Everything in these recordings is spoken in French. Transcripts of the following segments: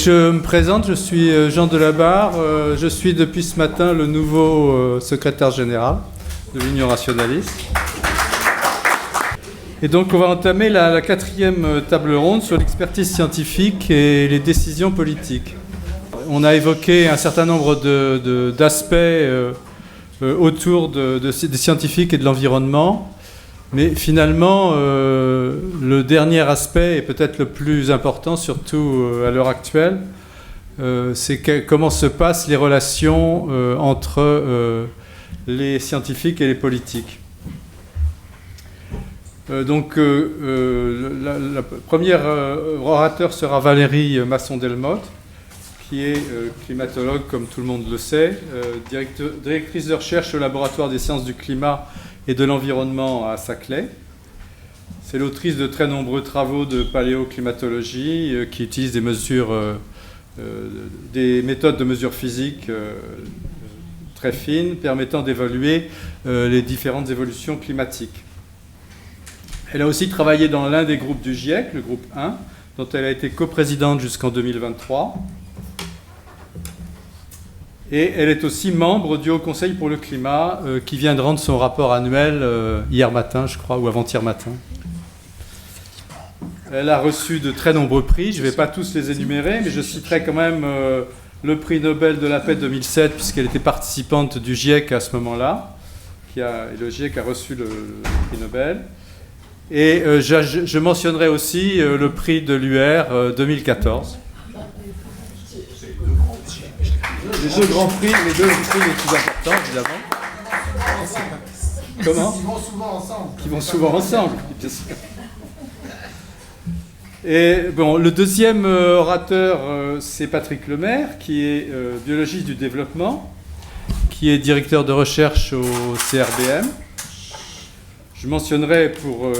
je me présente, je suis Jean Delabarre, je suis depuis ce matin le nouveau secrétaire général de l'Union rationaliste. Et donc on va entamer la quatrième table ronde sur l'expertise scientifique et les décisions politiques. On a évoqué un certain nombre d'aspects autour des scientifiques et de l'environnement. Mais finalement, le dernier aspect, et peut-être le plus important, surtout à l'heure actuelle, c'est comment se passent les relations entre les scientifiques et les politiques. Donc, la première orateur sera Valérie Masson-Delmotte, qui est climatologue, comme tout le monde le sait, directrice de recherche au laboratoire des sciences du climat et de l'environnement à Saclay. C'est l'autrice de très nombreux travaux de paléoclimatologie qui utilisent des méthodes de mesure physique très fines permettant d'évaluer les différentes évolutions climatiques. Elle a aussi travaillé dans l'un des groupes du GIEC, le groupe 1, dont elle a été coprésidente jusqu'en 2023. Et elle est aussi membre du Haut Conseil pour le climat, qui vient de rendre son rapport annuel hier matin, je crois, ou avant-hier matin. Elle a reçu de très nombreux prix, je ne vais pas tous les énumérer, mais je citerai quand même le prix Nobel de la paix 2007, puisqu'elle était participante du GIEC à ce moment-là, et le GIEC a reçu le prix Nobel. Et je mentionnerai aussi le prix de l'UR 2014. Les deux grands prix, les deux prix les plus importants, évidemment. Comment ? Qui vont souvent ensemble. Qui vont souvent ensemble, bien sûr. Et bon, le deuxième orateur, c'est Patrick Lemaire, qui est biologiste du développement, qui est directeur de recherche au CRBM. Je mentionnerai pour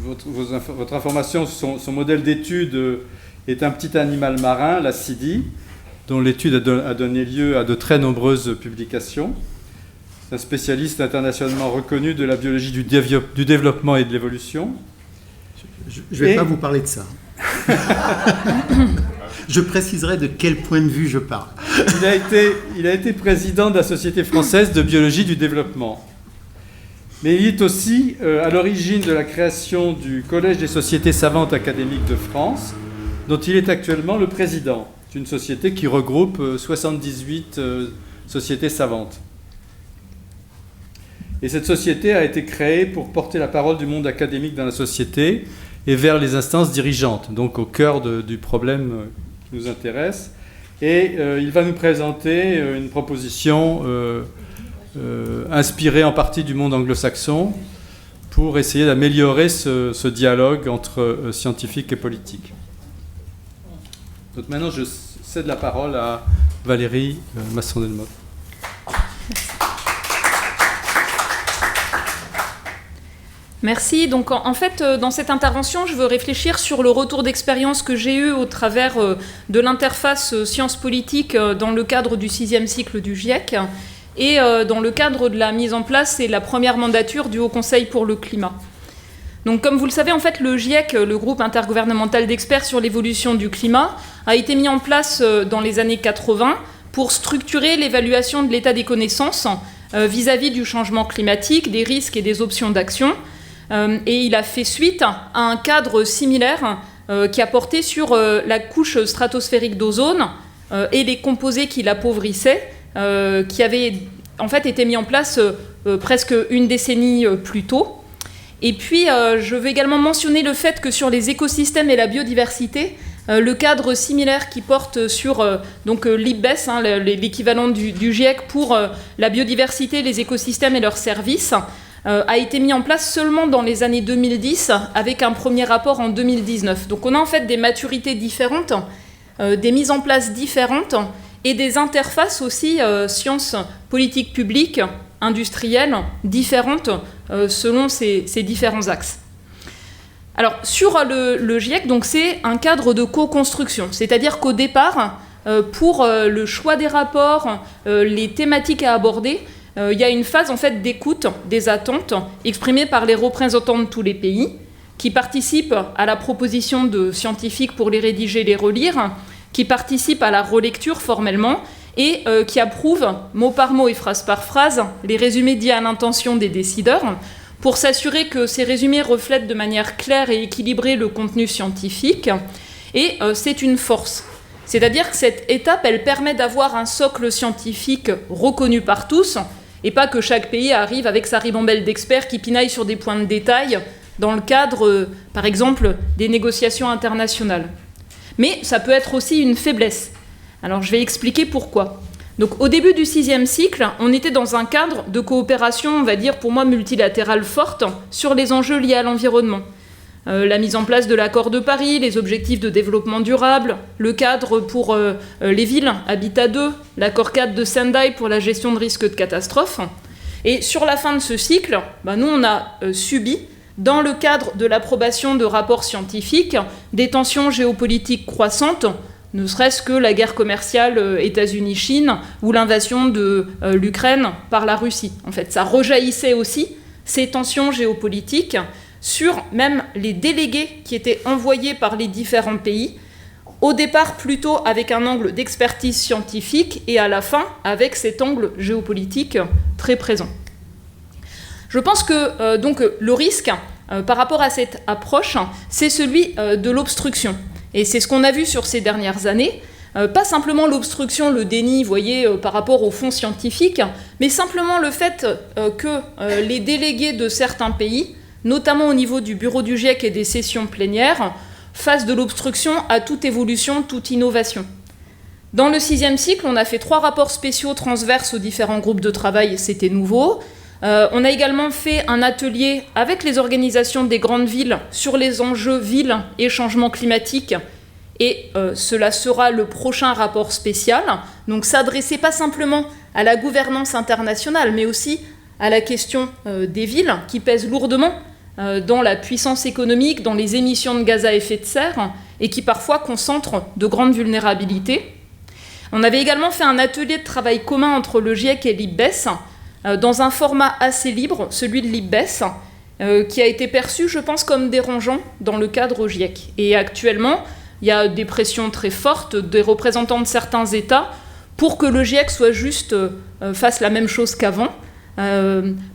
votre information, son modèle d'étude est un petit animal marin, la Cidie, dont l'étude a donné lieu à de très nombreuses publications. C'est un spécialiste internationalement reconnu de la biologie du développement et de l'évolution. Je ne vais pas vous parler de ça. Je préciserai de quel point de vue je parle. Il a été président de la Société française de biologie du développement. Mais il est aussi à l'origine de la création du Collège des sociétés savantes académiques de France, dont il est actuellement le président. C'est une société qui regroupe 78 sociétés savantes. Et cette société a été créée pour porter la parole du monde académique dans la société et vers les instances dirigeantes, donc au cœur du problème qui nous intéresse. Et il va nous présenter une proposition inspirée en partie du monde anglo-saxon pour essayer d'améliorer ce dialogue entre scientifiques et politiques. Donc maintenant, je cède la parole à Valérie Masson-Delmotte. Merci. Donc, en fait, dans cette intervention, je veux réfléchir sur le retour d'expérience que j'ai eu au travers de l'interface sciences politiques dans le cadre du 6e cycle du GIEC et dans le cadre de la mise en place et la première mandature du Haut Conseil pour le climat. Donc, comme vous le savez, en fait, le GIEC, le groupe intergouvernemental d'experts sur l'évolution du climat, a été mis en place dans les années 80 pour structurer l'évaluation de l'état des connaissances vis-à-vis du changement climatique, des risques et des options d'action. Et il a fait suite à un cadre similaire qui a porté sur la couche stratosphérique d'ozone et les composés qui l'appauvrissaient, qui avaient en fait été mis en place presque une décennie plus tôt. Et puis, je veux également mentionner le fait que sur les écosystèmes et la biodiversité, le cadre similaire qui porte sur l'IPBES, l'équivalent du GIEC pour la biodiversité, les écosystèmes et leurs services, a été mis en place seulement dans les années 2010 avec un premier rapport en 2019. Donc on a en fait des maturités différentes, des mises en place différentes et des interfaces aussi sciences politiques publiques, industrielles, différentes selon ces différents axes. Alors sur le GIEC, donc, c'est un cadre de co-construction, c'est-à-dire qu'au départ, pour le choix des rapports, les thématiques à aborder, il y a une phase en fait d'écoute des attentes exprimées par les représentants de tous les pays. qui participent à la proposition de scientifiques pour les rédiger, les relire, qui participent à la relecture formellement, et qui approuvent, mot par mot et phrase par phrase, les résumés dits à l'intention des décideurs, pour s'assurer que ces résumés reflètent de manière claire et équilibrée le contenu scientifique. Et c'est une force. C'est-à-dire que cette étape, elle permet d'avoir un socle scientifique reconnu par tous, et pas que chaque pays arrive avec sa ribambelle d'experts qui pinaillent sur des points de détail dans le cadre, par exemple, des négociations internationales. Mais ça peut être aussi une faiblesse. Alors je vais expliquer pourquoi. Donc au début du VIe siècle, on était dans un cadre de coopération, on va dire pour moi multilatérale forte, sur les enjeux liés à l'environnement. La mise en place de l'accord de Paris, les objectifs de développement durable, le cadre pour les villes, Habitat 2, l'accord cadre de Sendai pour la gestion de risques de catastrophes. Et sur la fin de ce cycle, nous on a subi, dans le cadre de l'approbation de rapports scientifiques, des tensions géopolitiques croissantes, ne serait-ce que la guerre commerciale États-Unis-Chine ou l'invasion de l'Ukraine par la Russie. En fait, ça rejaillissait aussi ces tensions géopolitiques sur même les délégués qui étaient envoyés par les différents pays, au départ plutôt avec un angle d'expertise scientifique et à la fin avec cet angle géopolitique très présent. Je pense que donc, le risque par rapport à cette approche, c'est celui de l'obstruction. Et c'est ce qu'on a vu sur ces dernières années. Pas simplement l'obstruction, le déni, vous voyez, par rapport aux fonds scientifiques, mais simplement le fait que les délégués de certains pays, notamment au niveau du bureau du GIEC et des sessions plénières, fassent de l'obstruction à toute évolution, toute innovation. Dans le VIe siècle, on a fait 3 rapports spéciaux transverses aux différents groupes de travail, c'était nouveau. On a également fait un atelier avec les organisations des grandes villes sur les enjeux villes et changement climatique, et cela sera le prochain rapport spécial. Donc s'adresser pas simplement à la gouvernance internationale, mais aussi à la question des villes qui pèsent lourdement dans la puissance économique, dans les émissions de gaz à effet de serre, et qui parfois concentrent de grandes vulnérabilités. On avait également fait un atelier de travail commun entre le GIEC et l'IPBES, dans un format assez libre, celui de l'IPBES, qui a été perçu, je pense, comme dérangeant dans le cadre GIEC. Et actuellement, il y a des pressions très fortes des représentants de certains États pour que le GIEC soit juste, fasse la même chose qu'avant,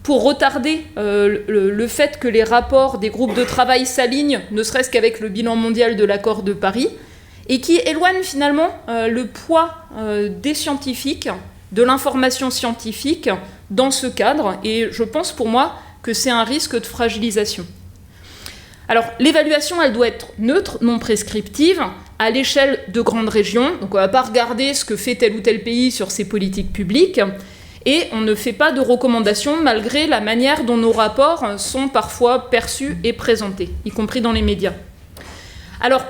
pour retarder le fait que les rapports des groupes de travail s'alignent, ne serait-ce qu'avec le bilan mondial de l'accord de Paris, et qui éloigne finalement le poids des scientifiques, de l'information scientifique dans ce cadre, et je pense pour moi que c'est un risque de fragilisation. Alors l'évaluation, elle doit être neutre, non prescriptive, à l'échelle de grandes régions, donc on ne va pas regarder ce que fait tel ou tel pays sur ses politiques publiques, et on ne fait pas de recommandations malgré la manière dont nos rapports sont parfois perçus et présentés, y compris dans les médias. Alors,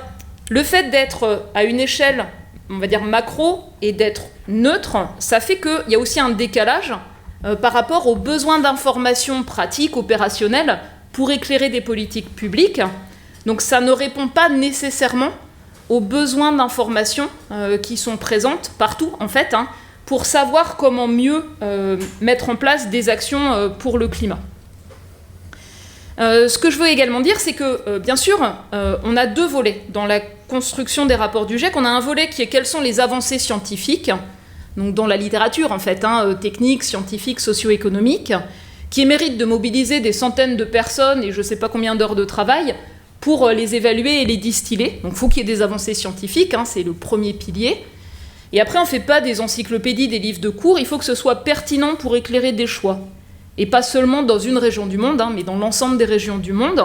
le fait d'être à une échelle, on va dire macro, et d'être neutre, ça fait qu'il y a aussi un décalage par rapport aux besoins d'informations pratiques, opérationnelles, pour éclairer des politiques publiques. Donc ça ne répond pas nécessairement aux besoins d'informations qui sont présentes partout, en fait, pour savoir comment mieux mettre en place des actions pour le climat. Ce que je veux également dire, c'est que, bien sûr, on a 2 volets dans la construction des rapports du GIEC. On a un volet qui est quelles sont les avancées scientifiques, donc dans la littérature, en fait, technique, scientifique, socio-économique, qui mérite de mobiliser des centaines de personnes et je ne sais pas combien d'heures de travail pour les évaluer et les distiller. Donc il faut qu'il y ait des avancées scientifiques, c'est le premier pilier. Et après, on ne fait pas des encyclopédies, des livres de cours, il faut que ce soit pertinent pour éclairer des choix. Et pas seulement dans une région du monde, mais dans l'ensemble des régions du monde.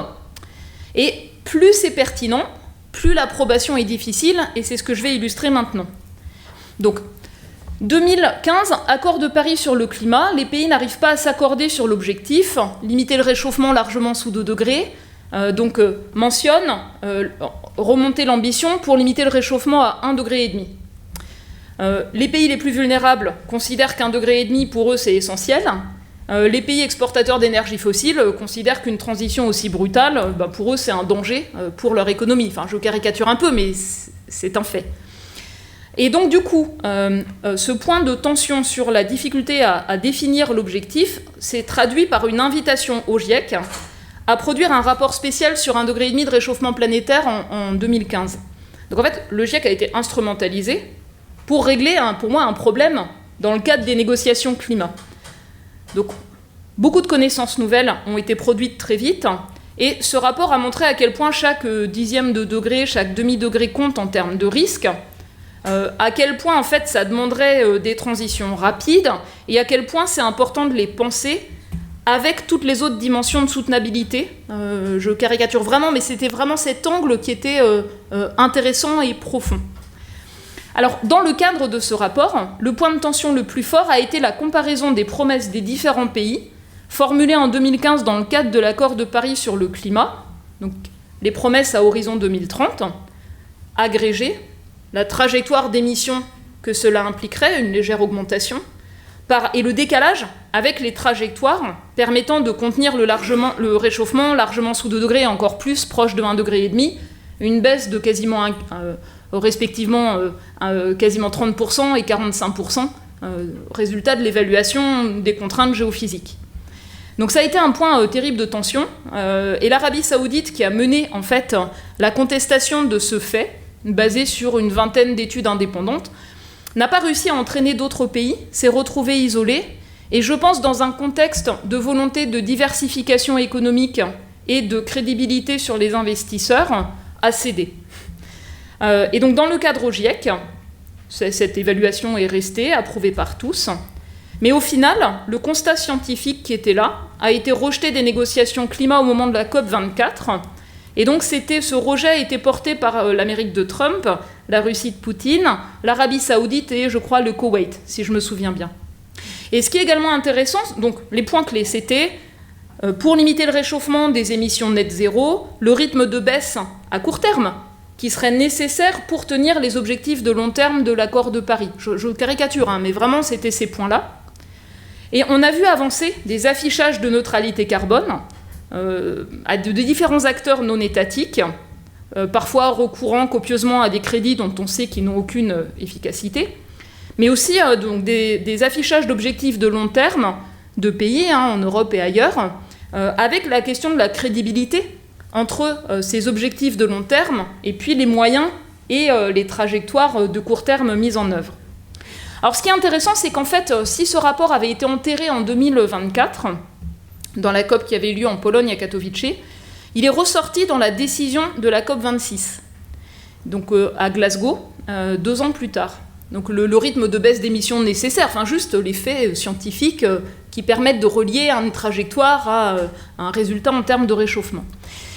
Et plus c'est pertinent, plus l'approbation est difficile, et c'est ce que je vais illustrer maintenant. Donc, 2015, accord de Paris sur le climat, les pays n'arrivent pas à s'accorder sur l'objectif, limiter le réchauffement largement sous 2 degrés, mentionne remonter l'ambition pour limiter le réchauffement à 1,5 degré. Les pays les plus vulnérables considèrent qu'1,5 degré pour eux c'est essentiel. Les pays exportateurs d'énergie fossile considèrent qu'une transition aussi brutale, pour eux c'est un danger pour leur économie. Enfin, je caricature un peu, mais c'est un fait. Et donc du coup, ce point de tension sur la difficulté à définir l'objectif s'est traduit par une invitation au GIEC à produire un rapport spécial sur 1,5 degré de réchauffement planétaire en 2015. Donc en fait, le GIEC a été instrumentalisé pour régler, pour moi, un problème dans le cadre des négociations climat. Donc, beaucoup de connaissances nouvelles ont été produites très vite, et ce rapport a montré à quel point chaque dixième de degré, chaque demi-degré compte en termes de risque, à quel point, en fait, ça demanderait des transitions rapides, et à quel point c'est important de les penser avec toutes les autres dimensions de soutenabilité. Je caricature vraiment, mais c'était vraiment cet angle qui était intéressant et profond. Alors, dans le cadre de ce rapport, le point de tension le plus fort a été la comparaison des promesses des différents pays, formulées en 2015 dans le cadre de l'accord de Paris sur le climat, donc les promesses à horizon 2030, agrégées, la trajectoire d'émissions que cela impliquerait, une légère augmentation, et le décalage avec les trajectoires permettant de contenir le réchauffement largement sous 2 degrés et encore plus, proche de 1,5 degré, une baisse de quasiment respectivement quasiment 30% et 45%, résultat de l'évaluation des contraintes géophysiques. Donc ça a été un point terrible de tension, et l'Arabie Saoudite, qui a mené en fait la contestation de ce fait, basée sur une vingtaine d'études indépendantes, n'a pas réussi à entraîner d'autres pays, s'est retrouvé isolé, et je pense dans un contexte de volonté de diversification économique et de crédibilité sur les investisseurs, a cédé. Et donc dans le cadre au GIEC, cette évaluation est restée, approuvée par tous, mais au final, le constat scientifique qui était là a été rejeté des négociations climat au moment de la COP24, et donc ce rejet a été porté par l'Amérique de Trump, la Russie de Poutine, l'Arabie Saoudite et, je crois, le Koweït, si je me souviens bien. Et ce qui est également intéressant, donc les points clés, c'était pour limiter le réchauffement des émissions net zéro, le rythme de baisse à court terme, qui serait nécessaire pour tenir les objectifs de long terme de l'accord de Paris. Je caricature, mais vraiment, c'était ces points-là. Et on a vu avancer des affichages de neutralité carbone de différents acteurs non étatiques, parfois recourant copieusement à des crédits dont on sait qu'ils n'ont aucune efficacité, mais aussi donc des affichages d'objectifs de long terme de pays, en Europe et ailleurs, avec la question de la crédibilité entre ces objectifs de long terme et puis les moyens et les trajectoires de court terme mises en œuvre. Alors ce qui est intéressant, c'est qu'en fait, si ce rapport avait été enterré en 2024, dans la COP qui avait eu lieu en Pologne à Katowice, il est ressorti dans la décision de la COP 26, donc à Glasgow, 2 ans plus tard. Donc le rythme de baisse d'émissions nécessaire, enfin juste les faits scientifiques qui permettent de relier une trajectoire à un résultat en termes de réchauffement.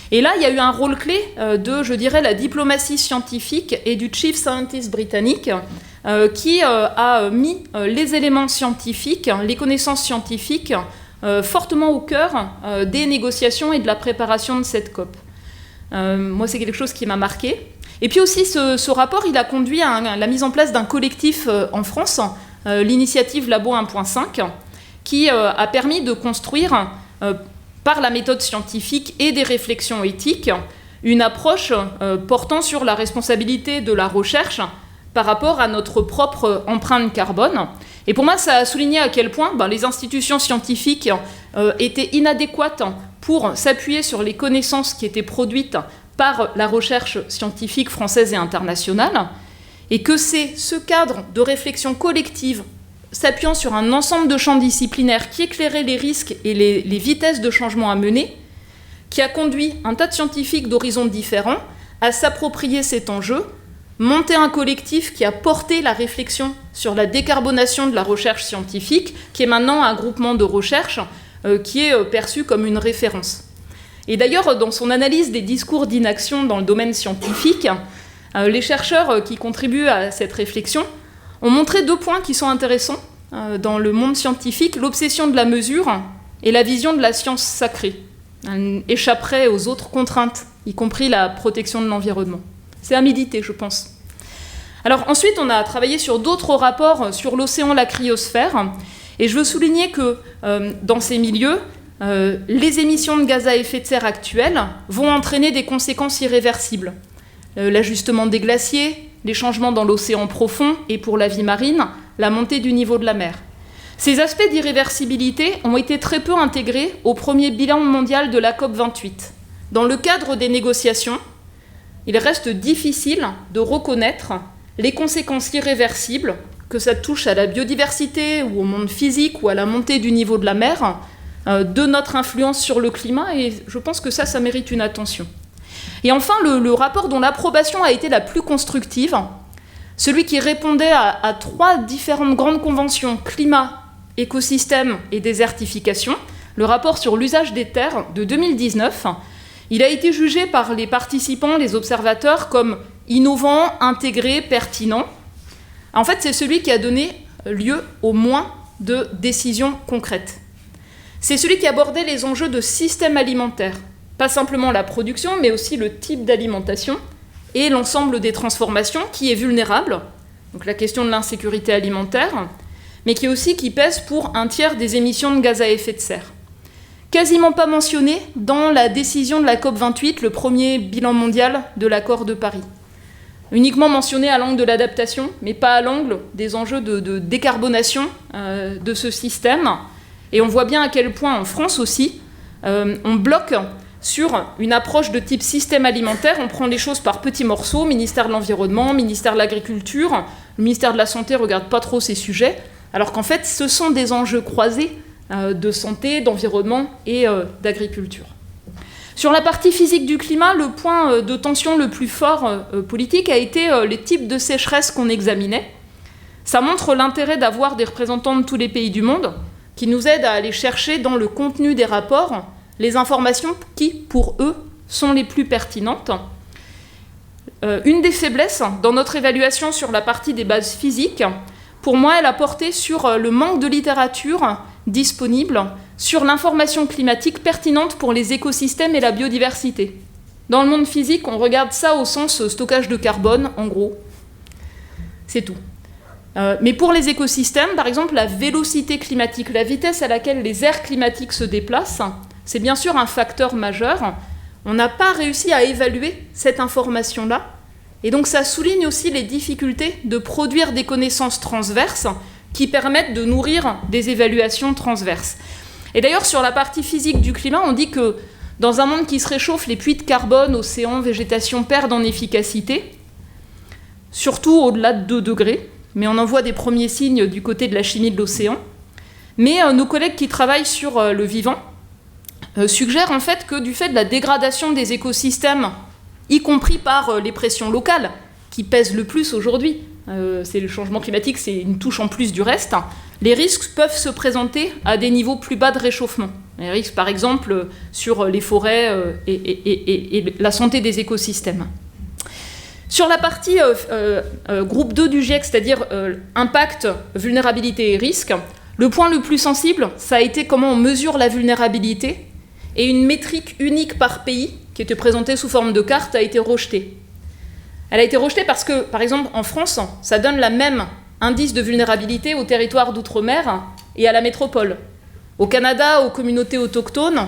Et là, il y a eu un rôle clé de, je dirais, la diplomatie scientifique et du chief scientist britannique qui a mis les éléments scientifiques, les connaissances scientifiques fortement au cœur des négociations et de la préparation de cette COP. Moi, c'est quelque chose qui m'a marqué. Et puis aussi, ce rapport, il a conduit à la mise en place d'un collectif en France, l'initiative Labo 1.5, qui a permis de construire, par la méthode scientifique et des réflexions éthiques, une approche portant sur la responsabilité de la recherche par rapport à notre propre empreinte carbone. Et pour moi, ça a souligné à quel point les institutions scientifiques étaient inadéquates pour s'appuyer sur les connaissances qui étaient produites par la recherche scientifique française et internationale, et que c'est ce cadre de réflexion collective s'appuyant sur un ensemble de champs disciplinaires qui éclairaient les risques et les vitesses de changement à mener, qui a conduit un tas de scientifiques d'horizons différents à s'approprier cet enjeu, monter un collectif qui a porté la réflexion sur la décarbonation de la recherche scientifique, qui est maintenant un groupement de recherche qui est perçu comme une référence. Et d'ailleurs, dans son analyse des discours d'inaction dans le domaine scientifique, les chercheurs qui contribuent à cette réflexion ont montré 2 points qui sont intéressants dans le monde scientifique, l'obsession de la mesure et la vision de la science sacrée. Elle échapperait aux autres contraintes, y compris la protection de l'environnement. C'est à méditer, je pense. Alors ensuite, on a travaillé sur d'autres rapports sur l'océan, la cryosphère, et je veux souligner que dans ces milieux, les émissions de gaz à effet de serre actuelles vont entraîner des conséquences irréversibles. L'ajustement des glaciers, les changements dans l'océan profond et pour la vie marine, la montée du niveau de la mer. Ces aspects d'irréversibilité ont été très peu intégrés au premier bilan mondial de la COP28. Dans le cadre des négociations, il reste difficile de reconnaître les conséquences irréversibles, que ça touche à la biodiversité ou au monde physique ou à la montée du niveau de la mer, de notre influence sur le climat, et je pense que ça mérite une attention. Et enfin, le rapport dont l'approbation a été la plus constructive, celui qui répondait à 3 différentes grandes conventions, climat, écosystème et désertification, le rapport sur l'usage des terres de 2019, il a été jugé par les participants, les observateurs, comme innovant, intégré, pertinent. En fait, c'est celui qui a donné lieu au moins de décisions concrètes. C'est celui qui abordait les enjeux de système alimentaire, pas simplement la production, mais aussi le type d'alimentation et l'ensemble des transformations qui est vulnérable, donc la question de l'insécurité alimentaire, mais qui pèse pour 1/3 des émissions de gaz à effet de serre. Quasiment pas mentionné dans la décision de la COP28, le premier bilan mondial de l'accord de Paris. Uniquement mentionné à l'angle de l'adaptation, mais pas à l'angle des enjeux de décarbonation de ce système. Et on voit bien à quel point en France aussi, on bloque sur une approche de type système alimentaire. On prend les choses par petits morceaux, ministère de l'Environnement, ministère de l'Agriculture, le ministère de la Santé ne regarde pas trop ces sujets, alors qu'en fait, ce sont des enjeux croisés de santé, d'environnement et d'agriculture. Sur la partie physique du climat, le point de tension le plus fort politique a été les types de sécheresse qu'on examinait. Ça montre l'intérêt d'avoir des représentants de tous les pays du monde qui nous aident à aller chercher dans le contenu des rapports les informations qui, pour eux, sont les plus pertinentes. Une des faiblesses dans notre évaluation sur la partie des bases physiques, pour moi, elle a porté sur le manque de littérature disponible sur l'information climatique pertinente pour les écosystèmes et la biodiversité. Dans le monde physique, on regarde ça au sens stockage de carbone, en gros. C'est tout. Mais pour les écosystèmes, par exemple, la vélocité climatique, la vitesse à laquelle les aires climatiques se déplacent, c'est bien sûr un facteur majeur. On n'a pas réussi à évaluer cette information-là. Et donc ça souligne aussi les difficultés de produire des connaissances transverses qui permettent de nourrir des évaluations transverses. Et d'ailleurs, sur la partie physique du climat, on dit que dans un monde qui se réchauffe, les puits de carbone, océans, végétation perdent en efficacité, surtout au-delà de 2 degrés, mais on en voit des premiers signes du côté de la chimie de l'océan. Mais nos collègues qui travaillent sur le vivant suggèrent en fait que du fait de la dégradation des écosystèmes, y compris par les pressions locales, qui pèsent le plus aujourd'hui, c'est le changement climatique, c'est une touche en plus du reste, les risques peuvent se présenter à des niveaux plus bas de réchauffement. Les risques, par exemple, sur les forêts et la santé des écosystèmes. Sur la partie groupe 2 du GIEC, c'est-à-dire impact, vulnérabilité et risque, le point le plus sensible, ça a été comment on mesure la vulnérabilité, et une métrique unique par pays, qui était présentée sous forme de carte, a été rejetée. Elle a été rejetée parce que, par exemple, en France, ça donne la même indice de vulnérabilité aux territoires d'outre-mer et à la métropole. Au Canada, aux communautés autochtones,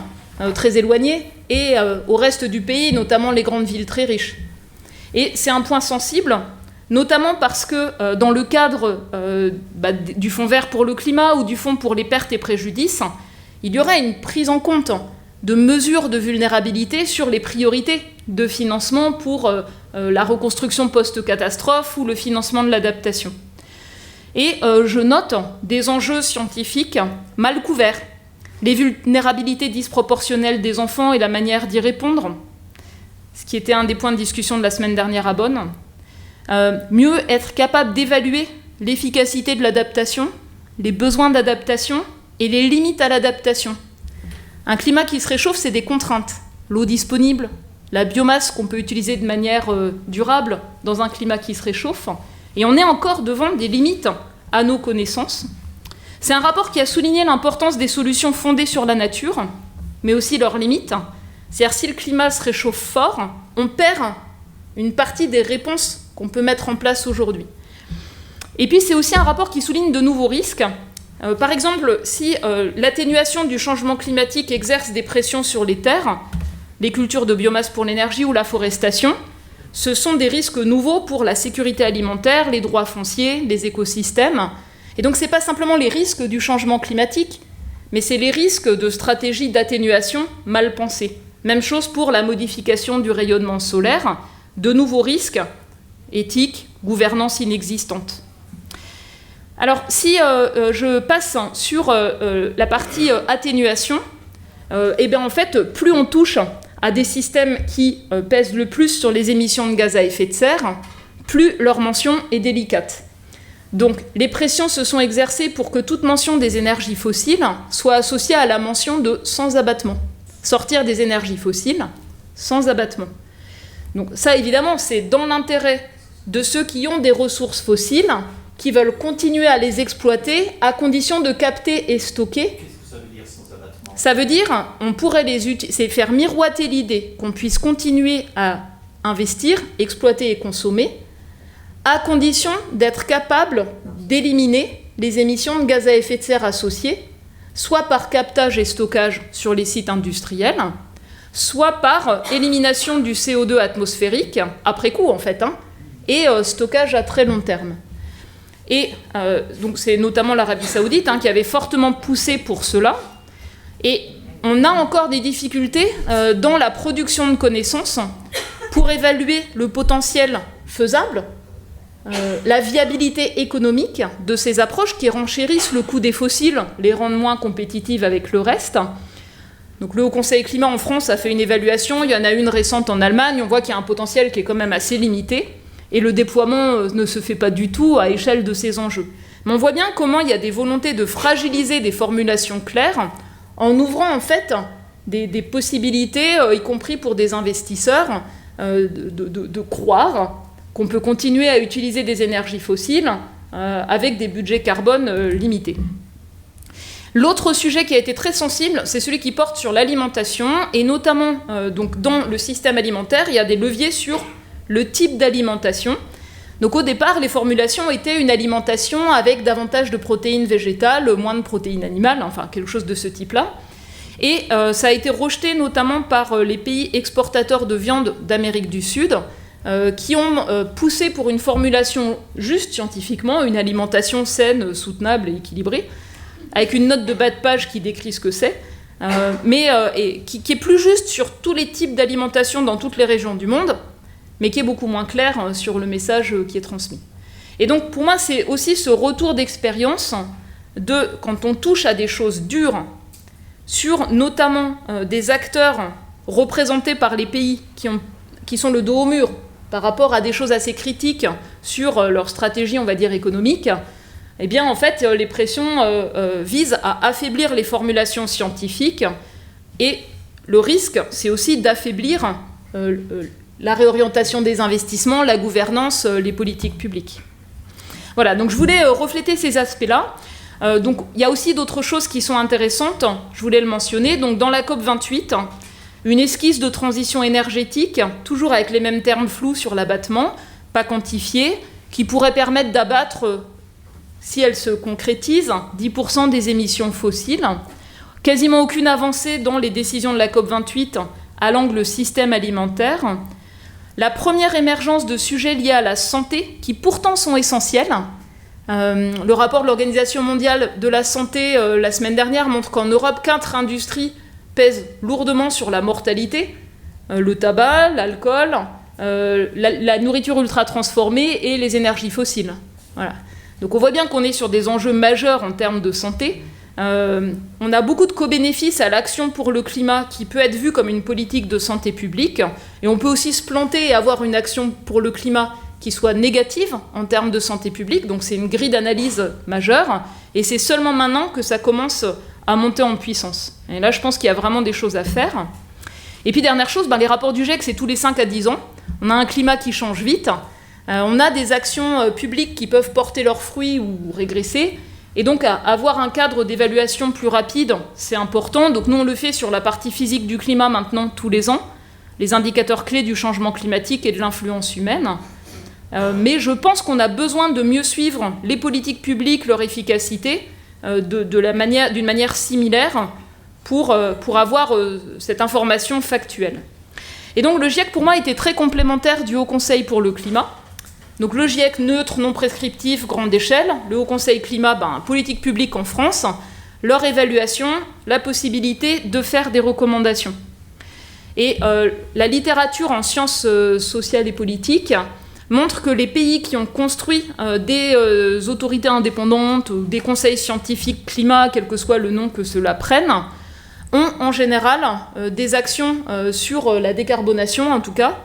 très éloignées, et au reste du pays, notamment les grandes villes très riches. Et c'est un point sensible, notamment parce que dans le cadre du Fonds vert pour le climat ou du Fonds pour les pertes et préjudices, il y aurait une prise en compte de mesures de vulnérabilité sur les priorités de financement pour la reconstruction post-catastrophe ou le financement de l'adaptation. Et je note des enjeux scientifiques mal couverts, les vulnérabilités disproportionnelles des enfants et la manière d'y répondre, ce qui était un des points de discussion de la semaine dernière à Bonn. Mieux être capable d'évaluer l'efficacité de l'adaptation, les besoins d'adaptation et les limites à l'adaptation. Un climat qui se réchauffe, c'est des contraintes. L'eau disponible, la biomasse qu'on peut utiliser de manière durable dans un climat qui se réchauffe. Et on est encore devant des limites à nos connaissances. C'est un rapport qui a souligné l'importance des solutions fondées sur la nature, mais aussi leurs limites. C'est-à-dire, si le climat se réchauffe fort, on perd une partie des réponses qu'on peut mettre en place aujourd'hui. Et puis, c'est aussi un rapport qui souligne de nouveaux risques. Par exemple, si l'atténuation du changement climatique exerce des pressions sur les terres, les cultures de biomasse pour l'énergie ou la forestation, ce sont des risques nouveaux pour la sécurité alimentaire, les droits fonciers, les écosystèmes. Et donc, ce n'est pas simplement les risques du changement climatique, mais c'est les risques de stratégies d'atténuation mal pensées. Même chose pour la modification du rayonnement solaire, de nouveaux risques éthiques, gouvernance inexistante. Alors, si je passe sur la partie atténuation, eh bien, en fait, plus on touche à des systèmes qui pèsent le plus sur les émissions de gaz à effet de serre, plus leur mention est délicate. Donc, les pressions se sont exercées pour que toute mention des énergies fossiles soit associée à la mention de « sans abattement ». Sortir des énergies fossiles sans abattement. Donc ça, évidemment, c'est dans l'intérêt de ceux qui ont des ressources fossiles, qui veulent continuer à les exploiter à condition de capter et stocker. Qu'est-ce que ça veut dire sans abattement ? Ça veut dire, on pourrait c'est faire miroiter l'idée qu'on puisse continuer à investir, exploiter et consommer, à condition d'être capable d'éliminer les émissions de gaz à effet de serre associées, soit par captage et stockage sur les sites industriels, soit par élimination du CO2 atmosphérique, après coup en fait, et stockage à très long terme. Et donc c'est notamment l'Arabie Saoudite qui avait fortement poussé pour cela. Et on a encore des difficultés dans la production de connaissances pour évaluer le potentiel faisable, la viabilité économique de ces approches qui renchérissent le coût des fossiles, les rendent moins compétitives avec le reste. Donc le Haut Conseil Climat en France a fait une évaluation, il y en a une récente en Allemagne, on voit qu'il y a un potentiel qui est quand même assez limité, et le déploiement ne se fait pas du tout à échelle de ces enjeux. Mais on voit bien comment il y a des volontés de fragiliser des formulations claires, en ouvrant en fait des possibilités, y compris pour des investisseurs, de croire qu'on peut continuer à utiliser des énergies fossiles avec des budgets carbone limités. L'autre sujet qui a été très sensible, c'est celui qui porte sur l'alimentation, et notamment donc dans le système alimentaire, il y a des leviers sur le type d'alimentation. Donc au départ, les formulations étaient une alimentation avec davantage de protéines végétales, moins de protéines animales, enfin quelque chose de ce type-là. Et ça a été rejeté notamment par les pays exportateurs de viande d'Amérique du Sud, qui ont poussé pour une formulation juste scientifiquement, une alimentation saine, soutenable et équilibrée, avec une note de bas de page qui décrit ce que c'est, et qui est plus juste sur tous les types d'alimentation dans toutes les régions du monde, mais qui est beaucoup moins clair sur le message qui est transmis. Et donc pour moi, c'est aussi ce retour d'expérience de quand on touche à des choses dures, sur notamment des acteurs représentés par les pays qui sont le dos au mur par rapport à des choses assez critiques sur leur stratégie, on va dire, économique, eh bien, en fait, les pressions visent à affaiblir les formulations scientifiques, et le risque, c'est aussi d'affaiblir la réorientation des investissements, la gouvernance, les politiques publiques. Voilà, donc je voulais refléter ces aspects-là. Donc, il y a aussi d'autres choses qui sont intéressantes, je voulais le mentionner. Donc, dans la COP28, une esquisse de transition énergétique, toujours avec les mêmes termes flous sur l'abattement, pas quantifiés, qui pourrait permettre d'abattre, si elle se concrétise, 10% des émissions fossiles. Quasiment aucune avancée dans les décisions de la COP28 à l'angle système alimentaire. La première émergence de sujets liés à la santé, qui pourtant sont essentiels. Le rapport de l'Organisation mondiale de la santé la semaine dernière montre qu'en Europe, 4 industries pèsent lourdement sur la mortalité. Le tabac, l'alcool, la nourriture ultra transformée et les énergies fossiles. Voilà. Donc on voit bien qu'on est sur des enjeux majeurs en termes de santé. On a beaucoup de co-bénéfices à l'action pour le climat qui peut être vue comme une politique de santé publique. Et on peut aussi se planter et avoir une action pour le climat qui soit négative en termes de santé publique. Donc c'est une grille d'analyse majeure. Et c'est seulement maintenant que ça commence à monter en puissance. Et là, je pense qu'il y a vraiment des choses à faire. Et puis, dernière chose, les rapports du GIEC, c'est tous les 5 à 10 ans. On a un climat qui change vite. On a des actions publiques qui peuvent porter leurs fruits ou régresser. Et donc, avoir un cadre d'évaluation plus rapide, c'est important. Donc, nous, on le fait sur la partie physique du climat maintenant, tous les ans. Les indicateurs clés du changement climatique et de l'influence humaine. Mais je pense qu'on a besoin de mieux suivre les politiques publiques, leur efficacité, d'une manière similaire pour avoir cette information factuelle. Et donc le GIEC, pour moi, était très complémentaire du Haut Conseil pour le climat. Donc le GIEC neutre, non prescriptif, grande échelle, le Haut Conseil climat, politique publique en France, leur évaluation, la possibilité de faire des recommandations. Et la littérature en sciences sociales et politiques montre que les pays qui ont construit des autorités indépendantes ou des conseils scientifiques climat, quel que soit le nom que cela prenne, ont en général des actions sur la décarbonation, en tout cas,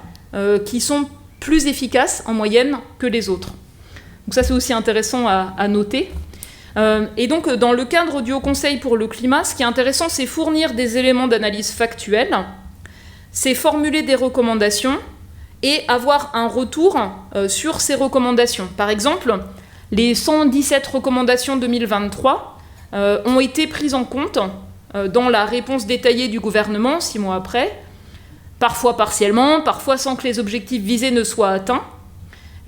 qui sont plus efficaces en moyenne que les autres. Donc ça, c'est aussi intéressant à noter. Et donc, dans le cadre du Haut Conseil pour le climat, ce qui est intéressant, c'est fournir des éléments d'analyse factuelle, c'est formuler des recommandations et avoir un retour sur ces recommandations. Par exemple, les 117 recommandations 2023 ont été prises en compte dans la réponse détaillée du gouvernement 6 mois après, parfois partiellement, parfois sans que les objectifs visés ne soient atteints.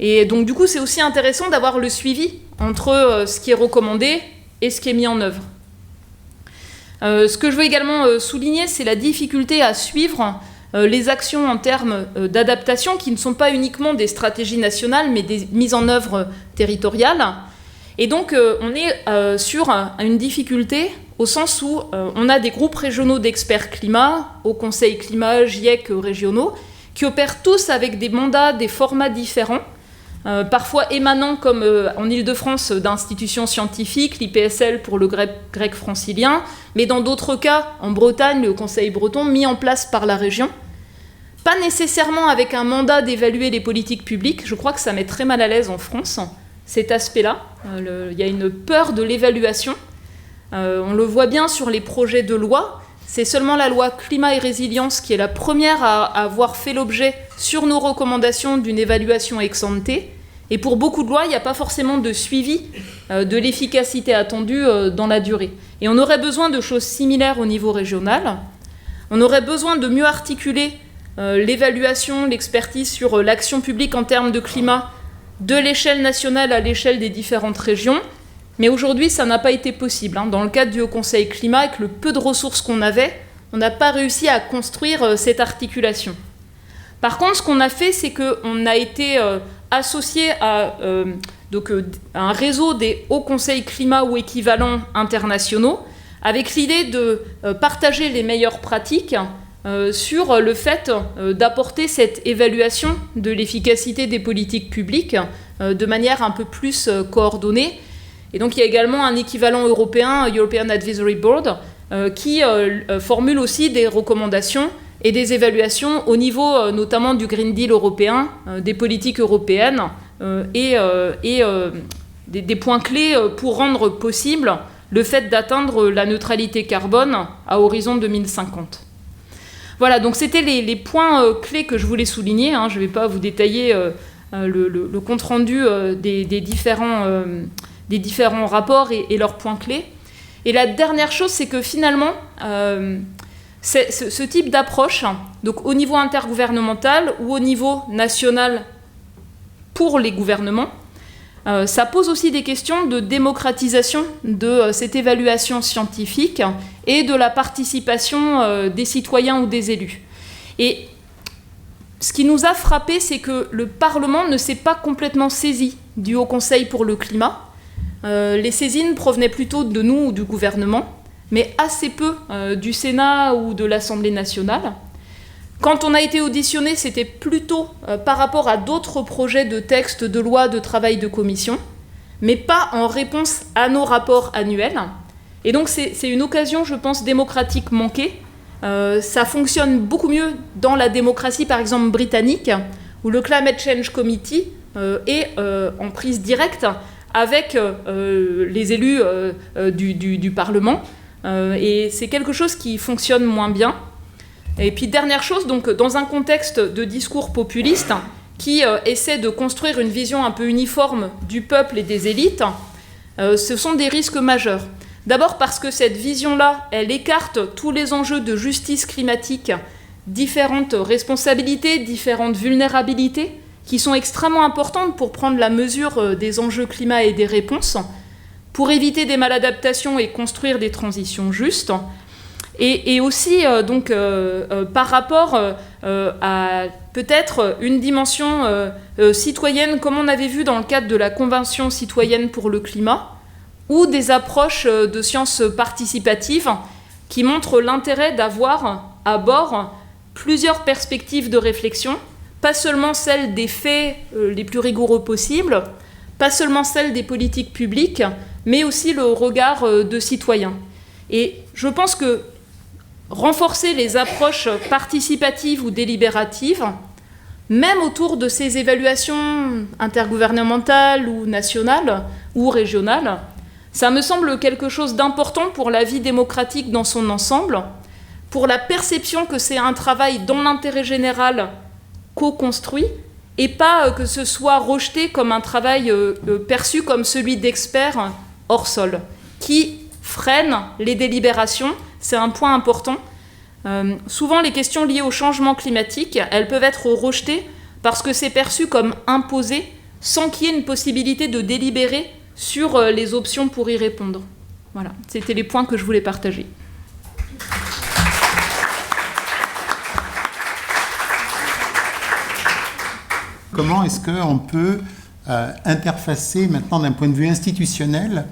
Et donc du coup, c'est aussi intéressant d'avoir le suivi entre ce qui est recommandé et ce qui est mis en œuvre. Ce que je veux également souligner, c'est la difficulté à suivre les actions en termes d'adaptation qui ne sont pas uniquement des stratégies nationales, mais des mises en œuvre territoriales. Et donc, on est sur une difficulté au sens où on a des groupes régionaux d'experts climat, au Conseil climat, GIEC régionaux, qui opèrent tous avec des mandats, des formats différents, parfois émanant, comme en Île-de-France, d'institutions scientifiques, l'IPSL pour le grec francilien, mais dans d'autres cas, en Bretagne, le Conseil breton, mis en place par la région. Pas nécessairement avec un mandat d'évaluer les politiques publiques, je crois que ça met très mal à l'aise en France, cet aspect-là. Il y a une peur de l'évaluation. On le voit bien sur les projets de loi. C'est seulement la loi climat et résilience qui est la première à avoir fait l'objet, sur nos recommandations, d'une évaluation ex-ante. Et pour beaucoup de lois, il n'y a pas forcément de suivi de l'efficacité attendue dans la durée. Et on aurait besoin de choses similaires au niveau régional. On aurait besoin de mieux articuler l'évaluation, l'expertise sur l'action publique en termes de climat de l'échelle nationale à l'échelle des différentes régions. Mais aujourd'hui, ça n'a pas été possible. Dans le cadre du Haut Conseil climat, avec le peu de ressources qu'on avait, on n'a pas réussi à construire cette articulation. Par contre, ce qu'on a fait, c'est qu'on a été associé à un réseau des hauts conseils climat ou équivalents internationaux, avec l'idée de partager les meilleures pratiques sur le fait d'apporter cette évaluation de l'efficacité des politiques publiques de manière un peu plus coordonnée. Et donc il y a également un équivalent européen, European Advisory Board, qui formule aussi des recommandations et des évaluations au niveau notamment du Green Deal européen, des politiques européennes et des points clés pour rendre possible le fait d'atteindre la neutralité carbone à horizon 2050. Voilà, donc c'était les points clés que je voulais souligner. Je ne vais pas vous détailler le compte-rendu des différents rapports et leurs points clés. Et la dernière chose, c'est que finalement, ce type d'approche, donc au niveau intergouvernemental ou au niveau national pour les gouvernements, ça pose aussi des questions de démocratisation de cette évaluation scientifique et de la participation des citoyens ou des élus. Et ce qui nous a frappé, c'est que le Parlement ne s'est pas complètement saisi du Haut Conseil pour le climat. Les saisines provenaient plutôt de nous ou du gouvernement, mais assez peu du Sénat ou de l'Assemblée nationale. Quand on a été auditionné, c'était plutôt par rapport à d'autres projets de textes, de lois, de travail de commission, mais pas en réponse à nos rapports annuels. Et donc c'est une occasion, je pense, démocratique manquée. Ça fonctionne beaucoup mieux dans la démocratie, par exemple, britannique, où le Climate Change Committee est en prise directe avec les élus du Parlement. Et c'est quelque chose qui fonctionne moins bien. Et puis dernière chose, donc dans un contexte de discours populiste qui essaie de construire une vision un peu uniforme du peuple et des élites, ce sont des risques majeurs. D'abord parce que cette vision-là, elle écarte tous les enjeux de justice climatique, différentes responsabilités, différentes vulnérabilités, qui sont extrêmement importantes pour prendre la mesure des enjeux climat et des réponses, pour éviter des maladaptations et construire des transitions justes. Et aussi, par rapport à peut-être une dimension citoyenne, comme on avait vu dans le cadre de la Convention citoyenne pour le climat, ou des approches de sciences participatives qui montrent l'intérêt d'avoir à bord plusieurs perspectives de réflexion, pas seulement celle des faits les plus rigoureux possibles, pas seulement celle des politiques publiques, mais aussi le regard de citoyens. Et je pense que renforcer les approches participatives ou délibératives, même autour de ces évaluations intergouvernementales ou nationales ou régionales, ça me semble quelque chose d'important pour la vie démocratique dans son ensemble, pour la perception que c'est un travail dans l'intérêt général co-construit, et pas que ce soit rejeté comme un travail perçu comme celui d'experts hors sol, qui freine les délibérations. C'est un point important. Souvent, les questions liées au changement climatique, elles peuvent être rejetées parce que c'est perçu comme imposé, sans qu'il y ait une possibilité de délibérer sur les options pour y répondre. Voilà, c'était les points que je voulais partager. Comment est-ce qu'on peut interfacer maintenant d'un point de vue institutionnel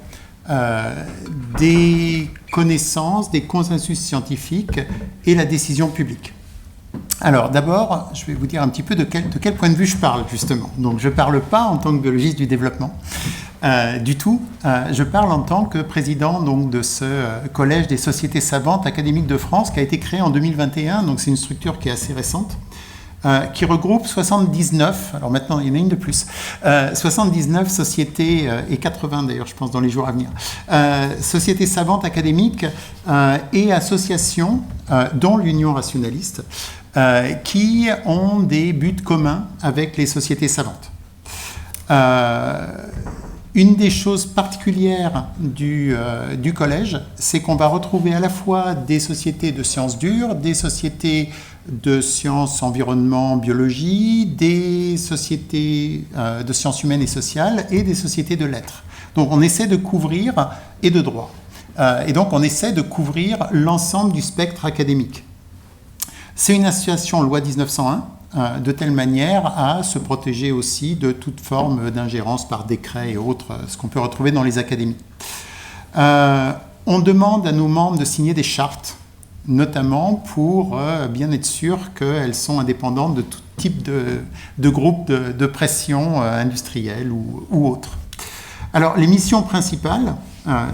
des connaissances, des consensus scientifiques et la décision publique? Alors d'abord, je vais vous dire un petit peu de quel point de vue je parle justement. Donc je ne parle pas en tant que biologiste du développement du tout. Je parle en tant que président donc, de ce collège des sociétés savantes académiques de France qui a été créé en 2021. Donc c'est une structure qui est assez récente. Qui regroupe 79, alors maintenant il y en a une de plus, 79 sociétés, et 80 d'ailleurs je pense dans les jours à venir, sociétés savantes académiques et associations, dont l'Union rationaliste, qui ont des buts communs avec les sociétés savantes. Une des choses particulières du collège, c'est qu'on va retrouver à la fois des sociétés de sciences dures, des sociétés de sciences environnement, biologie, des sociétés de sciences humaines et sociales et des sociétés de lettres. Donc on essaie de couvrir, et de droit. Et donc on essaie de couvrir l'ensemble du spectre académique. C'est une association loi 1901, de telle manière à se protéger aussi de toute forme d'ingérence par décret et autres, ce qu'on peut retrouver dans les académies. On demande à nos membres de signer des chartes, notamment pour bien être sûr qu'elles sont indépendantes de tout type de groupe de pression industrielle ou autre. Alors, les missions principales,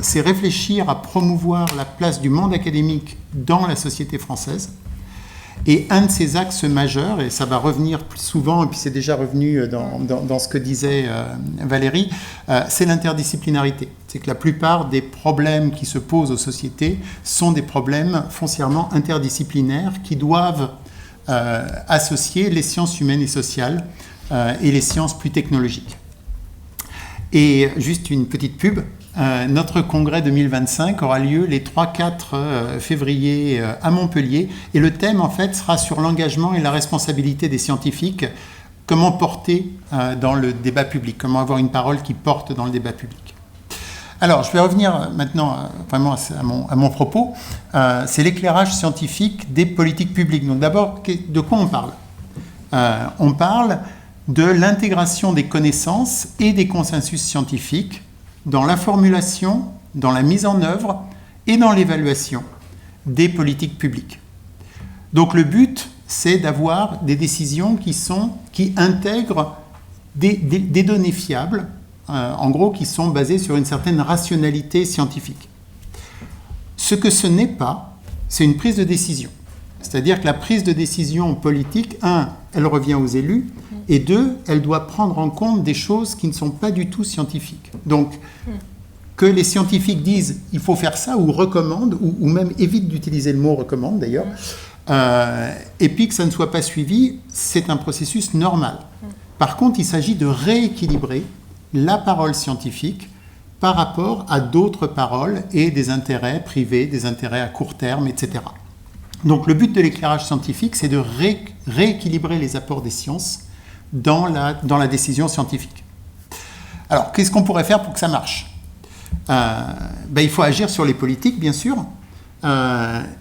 c'est réfléchir à promouvoir la place du monde académique dans la société française. Et un de ces axes majeurs, et ça va revenir plus souvent, et puis c'est déjà revenu dans ce que disait Valérie, c'est l'interdisciplinarité. C'est que la plupart des problèmes qui se posent aux sociétés sont des problèmes foncièrement interdisciplinaires qui doivent associer les sciences humaines et sociales et les sciences plus technologiques. Et juste une petite pub. Notre congrès 2025 aura lieu les 3-4 février à Montpellier et le thème en fait sera sur l'engagement et la responsabilité des scientifiques, comment porter dans le débat public, comment avoir une parole qui porte dans le débat public. Alors je vais revenir maintenant vraiment à mon propos, c'est l'éclairage scientifique des politiques publiques. Donc d'abord, de quoi on parle ? On parle de l'intégration des connaissances et des consensus scientifiques dans la formulation, dans la mise en œuvre et dans l'évaluation des politiques publiques. Donc le but, c'est d'avoir des décisions qui intègrent des données fiables, en gros qui sont basées sur une certaine rationalité scientifique. Ce que ce n'est pas, c'est une prise de décision. C'est-à-dire que la prise de décision politique, elle revient aux élus, et 2, elle doit prendre en compte des choses qui ne sont pas du tout scientifiques. Donc, que les scientifiques disent « il faut faire ça » ou recommandent, ou même évitent d'utiliser le mot « recommande » d'ailleurs, et puis que ça ne soit pas suivi, c'est un processus normal. Par contre, il s'agit de rééquilibrer la parole scientifique par rapport à d'autres paroles et des intérêts privés, des intérêts à court terme, etc. Donc le but de l'éclairage scientifique, c'est de rééquilibrer les apports des sciences dans la décision scientifique. Alors, qu'est-ce qu'on pourrait faire pour que ça marche ? Il faut agir sur les politiques, bien sûr.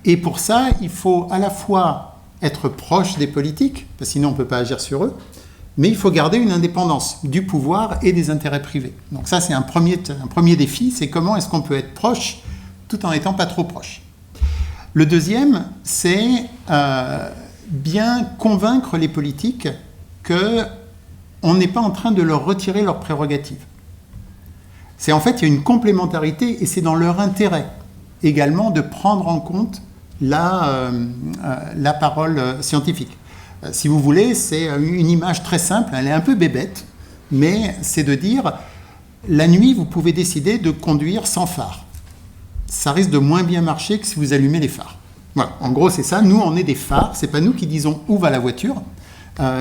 Et pour ça, il faut à la fois être proche des politiques, parce que sinon on ne peut pas agir sur eux, mais il faut garder une indépendance du pouvoir et des intérêts privés. Donc ça, c'est un premier défi, c'est comment est-ce qu'on peut être proche tout en n'étant pas trop proche. Le deuxième, c'est bien convaincre les politiques qu'on n'est pas en train de leur retirer leurs prérogatives. C'est en fait, il y a une complémentarité et c'est dans leur intérêt également de prendre en compte la parole scientifique. Si vous voulez, c'est une image très simple, elle est un peu bébête, mais c'est de dire, la nuit, vous pouvez décider de conduire sans phare. Ça risque de moins bien marcher que si vous allumez les phares. Voilà, en gros, c'est ça. Nous, on est des phares, c'est pas nous qui disons où va la voiture,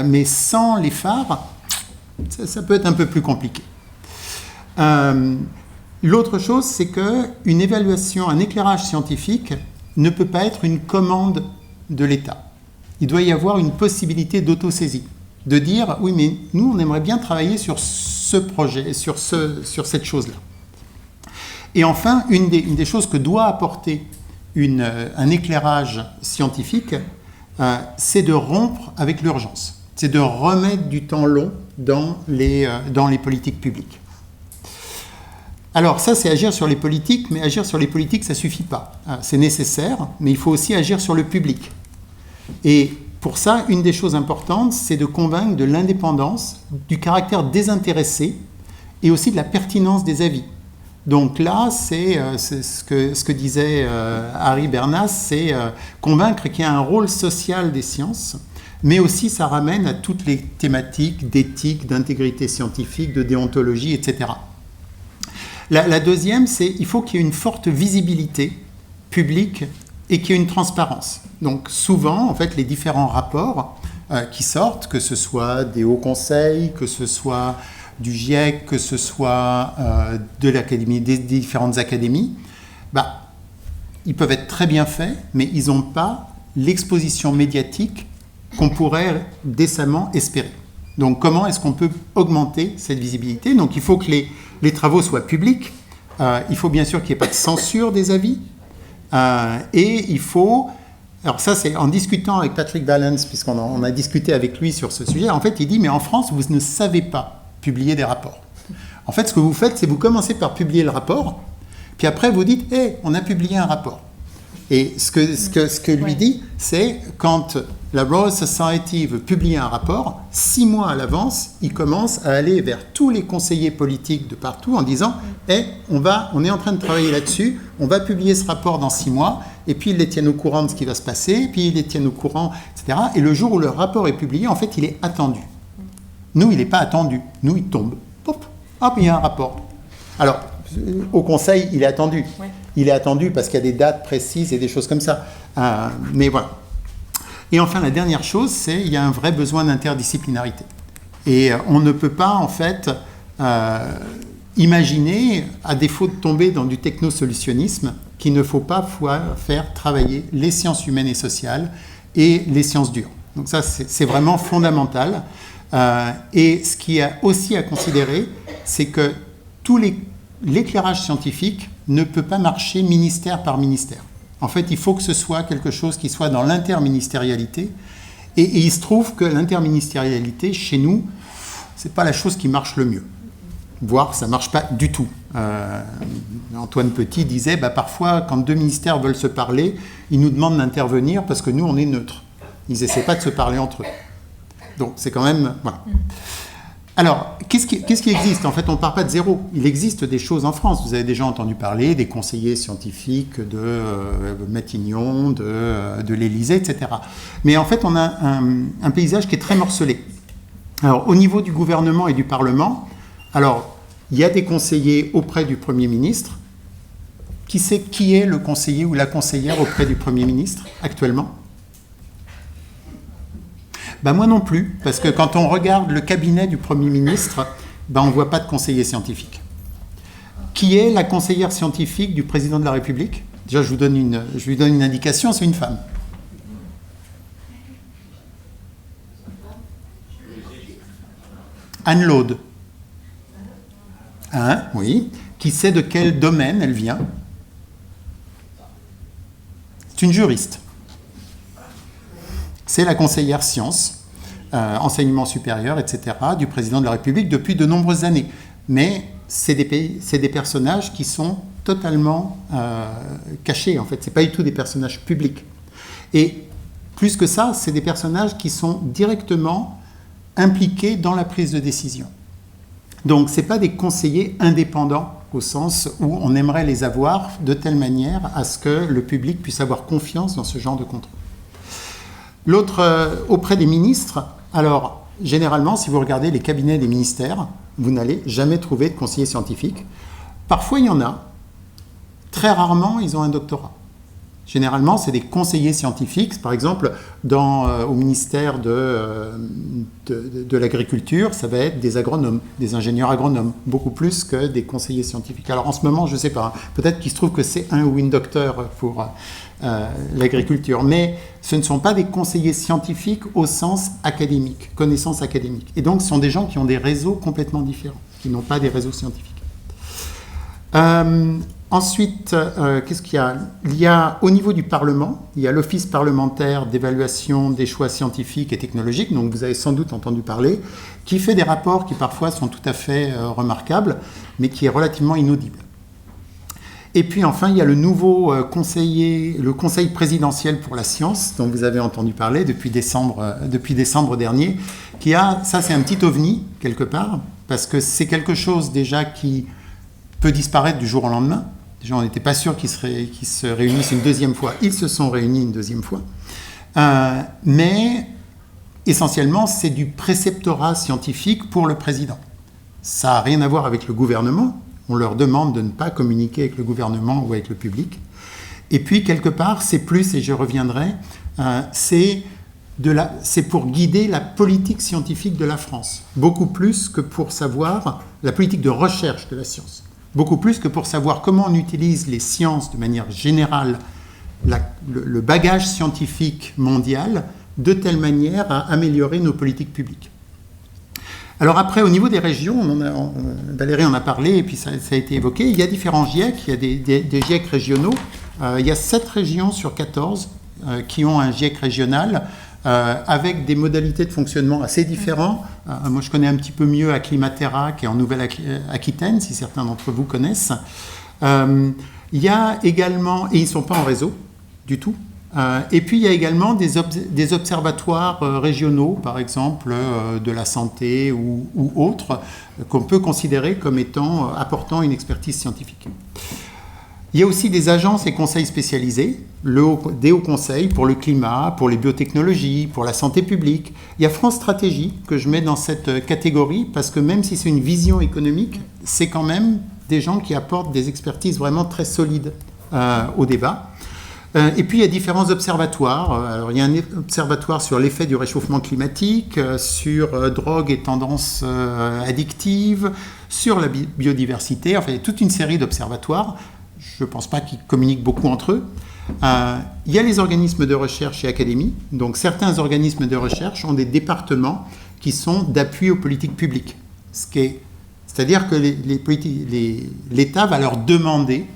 mais sans les phares, ça peut être un peu plus compliqué. L'autre chose, c'est qu'une évaluation, un éclairage scientifique ne peut pas être une commande de l'État. Il doit y avoir une possibilité d'autosaisie, de dire « oui, mais nous, on aimerait bien travailler sur ce projet, sur cette chose-là ». Et enfin, une des choses que doit apporter un éclairage scientifique, c'est de rompre avec l'urgence. C'est de remettre du temps long dans les politiques publiques. Alors ça, c'est agir sur les politiques, mais agir sur les politiques, ça ne suffit pas. C'est nécessaire, mais il faut aussi agir sur le public. Et pour ça, une des choses importantes, c'est de convaincre de l'indépendance, du caractère désintéressé et aussi de la pertinence des avis. Donc là, c'est ce que disait Harry Bernas, c'est convaincre qu'il y a un rôle social des sciences, mais aussi ça ramène à toutes les thématiques d'éthique, d'intégrité scientifique, de déontologie, etc. La deuxième, c'est qu'il faut qu'il y ait une forte visibilité publique et qu'il y ait une transparence. Donc souvent, en fait, les différents rapports qui sortent, que ce soit des hauts conseils, que ce soit du GIEC, que ce soit de l'académie, des différentes académies, ils peuvent être très bien faits, mais ils n'ont pas l'exposition médiatique qu'on pourrait décemment espérer. Donc comment est-ce qu'on peut augmenter cette visibilité? Donc il faut que les travaux soient publics, il faut bien sûr qu'il n'y ait pas de censure des avis, et il faut... Alors ça, c'est en discutant avec Patrick Vallance, puisqu'on a discuté avec lui sur ce sujet, en fait, il dit, mais en France, vous ne savez pas publier des rapports. En fait, ce que vous faites, c'est vous commencez par publier le rapport, puis après, vous dites, on a publié un rapport. Et ce que lui dit, c'est quand la Royal Society veut publier un rapport, 6 mois à l'avance, il commence à aller vers tous les conseillers politiques de partout en disant on est en train de travailler là-dessus, on va publier ce rapport dans 6 mois, et puis ils les tiennent au courant de ce qui va se passer, puis ils les tiennent au courant, etc. Et le jour où le rapport est publié, en fait, il est attendu. Nous, il n'est pas attendu. Nous, il tombe. Hop, il y a un rapport. Alors, au Conseil, il est attendu. Ouais. Il est attendu parce qu'il y a des dates précises et des choses comme ça. Mais voilà. Et enfin, la dernière chose, c'est qu'il y a un vrai besoin d'interdisciplinarité. Et on ne peut pas, en fait, imaginer, à défaut de tomber dans du technosolutionnisme, qu'il ne faut pas faire travailler les sciences humaines et sociales et les sciences dures. Donc ça, c'est vraiment fondamental. Et ce qui est aussi à considérer, c'est que l'éclairage scientifique ne peut pas marcher ministère par ministère. En fait, il faut que ce soit quelque chose qui soit dans l'interministérialité. Et il se trouve que l'interministérialité, chez nous, ce n'est pas la chose qui marche le mieux. Voire, ça ne marche pas du tout. Antoine Petit disait, parfois, quand 2 ministères veulent se parler, ils nous demandent d'intervenir parce que nous, on est neutres. Ils n'essaient pas de se parler entre eux. Donc, c'est quand même... Voilà. Alors, qu'est-ce qui existe? En fait, on ne part pas de zéro. Il existe des choses en France. Vous avez déjà entendu parler des conseillers scientifiques de Matignon, de l'Élysée, etc. Mais en fait, on a un paysage qui est très morcelé. Alors, au niveau du gouvernement et du Parlement, alors, il y a des conseillers auprès du Premier ministre. Qui sait qui est le conseiller ou la conseillère auprès du Premier ministre actuellement? Moi non plus, parce que quand on regarde le cabinet du Premier ministre, on ne voit pas de conseiller scientifique. Qui est la conseillère scientifique du Président de la République? Déjà, je lui donne une indication, c'est une femme. Anne Laude. Oui. Qui sait de quel domaine elle vient? C'est une juriste. c'est la conseillère sciences, enseignement supérieur, etc., du président de la République depuis de nombreuses années. Mais c'est des personnages qui sont totalement cachés, en fait. Ce n'est pas du tout des personnages publics. Et plus que ça, c'est des personnages qui sont directement impliqués dans la prise de décision. Donc, ce n'est pas des conseillers indépendants au sens où on aimerait les avoir de telle manière à ce que le public puisse avoir confiance dans ce genre de contrôle. L'autre, auprès des ministres, alors, généralement, si vous regardez les cabinets des ministères, vous n'allez jamais trouver de conseillers scientifiques. Parfois, il y en a. Très rarement, ils ont un doctorat. Généralement, c'est des conseillers scientifiques. Par exemple, au ministère de l'Agriculture, ça va être des agronomes, des ingénieurs agronomes, beaucoup plus que des conseillers scientifiques. Alors en ce moment, je ne sais pas, peut-être qu'il se trouve que c'est un ou une docteur pour l'agriculture, mais ce ne sont pas des conseillers scientifiques au sens académique, connaissances académiques. Et donc, ce sont des gens qui ont des réseaux complètement différents, qui n'ont pas des réseaux scientifiques. Ensuite, qu'est-ce qu'il y a ? Il y a, au niveau du Parlement, il y a l'Office parlementaire d'évaluation des choix scientifiques et technologiques, donc vous avez sans doute entendu parler, qui fait des rapports qui parfois sont tout à fait remarquables, mais qui est relativement inaudible. Et puis enfin, il y a le nouveau le Conseil présidentiel pour la science, dont vous avez entendu parler depuis décembre dernier, qui a, ça c'est un petit ovni, quelque part, parce que c'est quelque chose déjà qui peut disparaître du jour au lendemain. Déjà, on n'était pas sûr qu'ils se réunissent une deuxième fois. Ils se sont réunis une deuxième fois. Mais essentiellement, c'est du préceptorat scientifique pour le président. Ça n'a rien à voir avec le gouvernement. On leur demande de ne pas communiquer avec le gouvernement ou avec le public. Et puis, quelque part, c'est plus, et je reviendrai, c'est pour guider la politique scientifique de la France. Beaucoup plus que pour savoir la politique de recherche de la science. Beaucoup plus que pour savoir comment on utilise les sciences de manière générale, le bagage scientifique mondial, de telle manière à améliorer nos politiques publiques. Alors après, au niveau des régions, Valérie en a parlé, et puis ça a été évoqué, il y a différents GIEC, il y a des GIEC régionaux, il y a 7 régions sur 14 qui ont un GIEC régional, avec des modalités de fonctionnement assez différentes. Moi, je connais un petit peu mieux Acclimatera, qui est en Nouvelle-Aquitaine, si certains d'entre vous connaissent. Il y a également, et ils ne sont pas en réseau du tout, et puis il y a également des observatoires régionaux, par exemple de la santé ou autres, qu'on peut considérer comme apportant une expertise scientifique. Il y a aussi des agences et conseils spécialisés, des hauts conseils pour le climat, pour les biotechnologies, pour la santé publique. Il y a France Stratégie que je mets dans cette catégorie parce que même si c'est une vision économique, c'est quand même des gens qui apportent des expertises vraiment très solides au débat. Et puis il y a différents observatoires. Alors, il y a un observatoire sur l'effet du réchauffement climatique, sur drogue et tendances addictives, sur la biodiversité. Enfin, il y a toute une série d'observatoires. Je ne pense pas qu'ils communiquent beaucoup entre eux. Il y a les organismes de recherche et académies. Donc, certains organismes de recherche ont des départements qui sont d'appui aux politiques publiques. C'est-à-dire que l'État va leur demander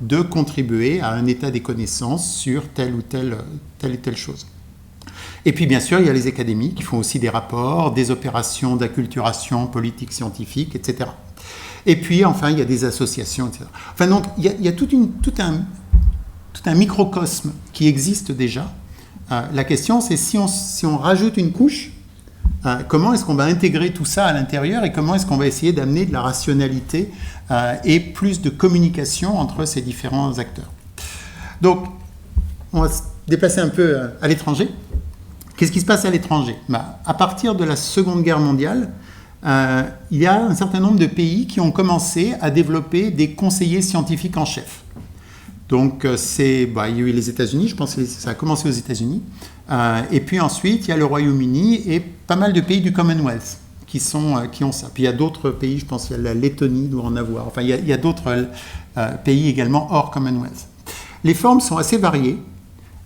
de contribuer à un état des connaissances sur telle ou telle chose. Et puis, bien sûr, il y a les académies qui font aussi des rapports, des opérations d'acculturation politique scientifique, etc. Et puis, enfin, il y a des associations, etc. Enfin, donc, il y a tout un microcosme qui existe déjà. La question, c'est si on rajoute une couche, comment est-ce qu'on va intégrer tout ça à l'intérieur et comment est-ce qu'on va essayer d'amener de la rationalité et plus de communication entre ces différents acteurs. Donc, on va se déplacer un peu à l'étranger. Qu'est-ce qui se passe à l'étranger ? À partir de la Seconde Guerre mondiale, il y a un certain nombre de pays qui ont commencé à développer des conseillers scientifiques en chef. Donc, il y a eu les États-Unis, je pense que ça a commencé aux États-Unis. Et puis ensuite, il y a le Royaume-Uni et pas mal de pays du Commonwealth qui ont ça. Puis il y a d'autres pays, je pense qu'il y a la Lettonie doit en avoir. Enfin, il y a d'autres pays également hors Commonwealth. Les formes sont assez variées.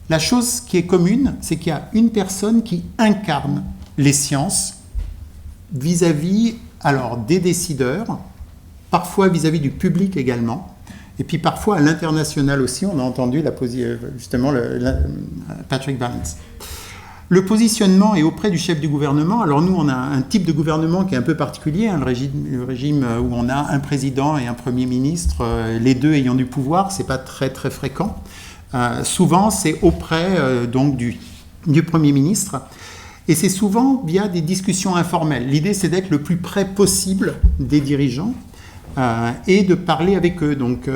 La chose qui est commune, c'est qu'il y a une personne qui incarne les sciences vis-à-vis des décideurs, parfois vis-à-vis du public également, et puis parfois à l'international aussi. On a entendu justement Patrick Vallance. Le positionnement est auprès du chef du gouvernement. Alors nous, on a un type de gouvernement qui est un peu particulier, hein, le régime où on a un président et un premier ministre, les deux ayant du pouvoir, c'est pas très très fréquent. Souvent, c'est auprès donc du premier ministre. Et c'est souvent via des discussions informelles. L'idée, c'est d'être le plus près possible des dirigeants et de parler avec eux. Donc,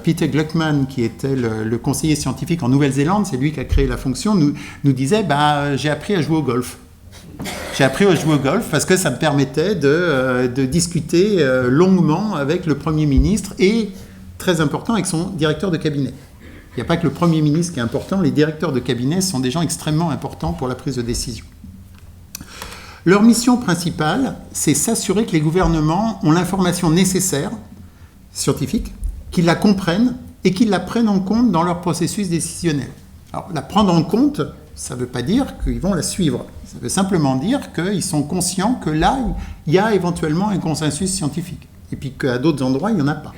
Peter Gluckman, qui était le conseiller scientifique en Nouvelle-Zélande, c'est lui qui a créé la fonction, nous disait j'ai appris à jouer au golf. J'ai appris à jouer au golf parce que ça me permettait de discuter longuement avec le Premier ministre et, très important, avec son directeur de cabinet. Il n'y a pas que le Premier ministre qui est important, les directeurs de cabinet sont des gens extrêmement importants pour la prise de décision. Leur mission principale, c'est s'assurer que les gouvernements ont l'information nécessaire, scientifique, qu'ils la comprennent et qu'ils la prennent en compte dans leur processus décisionnel. Alors, la prendre en compte, ça ne veut pas dire qu'ils vont la suivre. Ça veut simplement dire qu'ils sont conscients que là, il y a éventuellement un consensus scientifique. Et puis qu'à d'autres endroits, il n'y en a pas.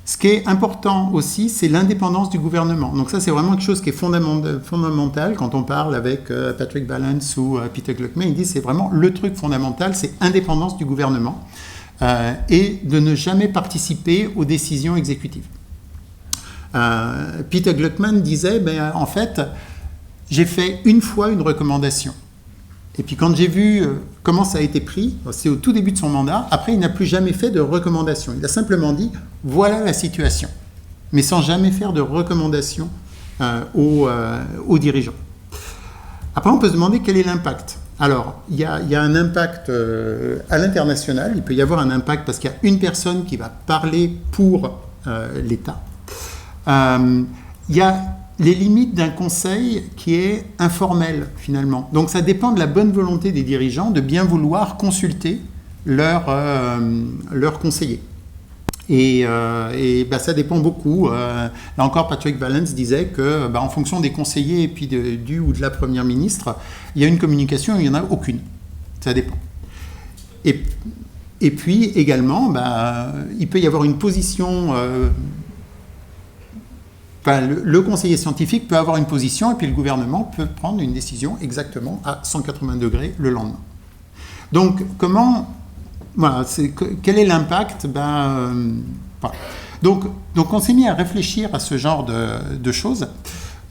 Ce qui est important aussi, c'est l'indépendance du gouvernement. Donc ça, c'est vraiment quelque chose qui est fondamental quand on parle avec Patrick Vallance ou Peter Gluckman. Ils disent c'est vraiment le truc fondamental, c'est indépendance du gouvernement et de ne jamais participer aux décisions exécutives. Peter Gluckman disait, en fait, j'ai fait une fois une recommandation. Et puis quand j'ai vu comment ça a été pris, c'est au tout début de son mandat, après il n'a plus jamais fait de recommandation. Il a simplement dit, voilà la situation, mais sans jamais faire de recommandation aux dirigeants. Après on peut se demander quel est l'impact. Alors il y a un impact à l'international, il peut y avoir un impact parce qu'il y a une personne qui va parler pour l'État. Il y a les limites d'un conseil qui est informel, finalement. Donc, ça dépend de la bonne volonté des dirigeants de bien vouloir consulter leurs conseillers. Et ça dépend beaucoup. Là encore, Patrick Vallance disait que, en fonction des conseillers et puis du ou de la première ministre, il y a une communication, il n'y en a aucune. Ça dépend. Et puis, également, il peut y avoir une position... le conseiller scientifique peut avoir une position et puis le gouvernement peut prendre une décision exactement à 180 degrés le lendemain. Donc, quel est l'impact ? Donc, on s'est mis à réfléchir à ce genre de choses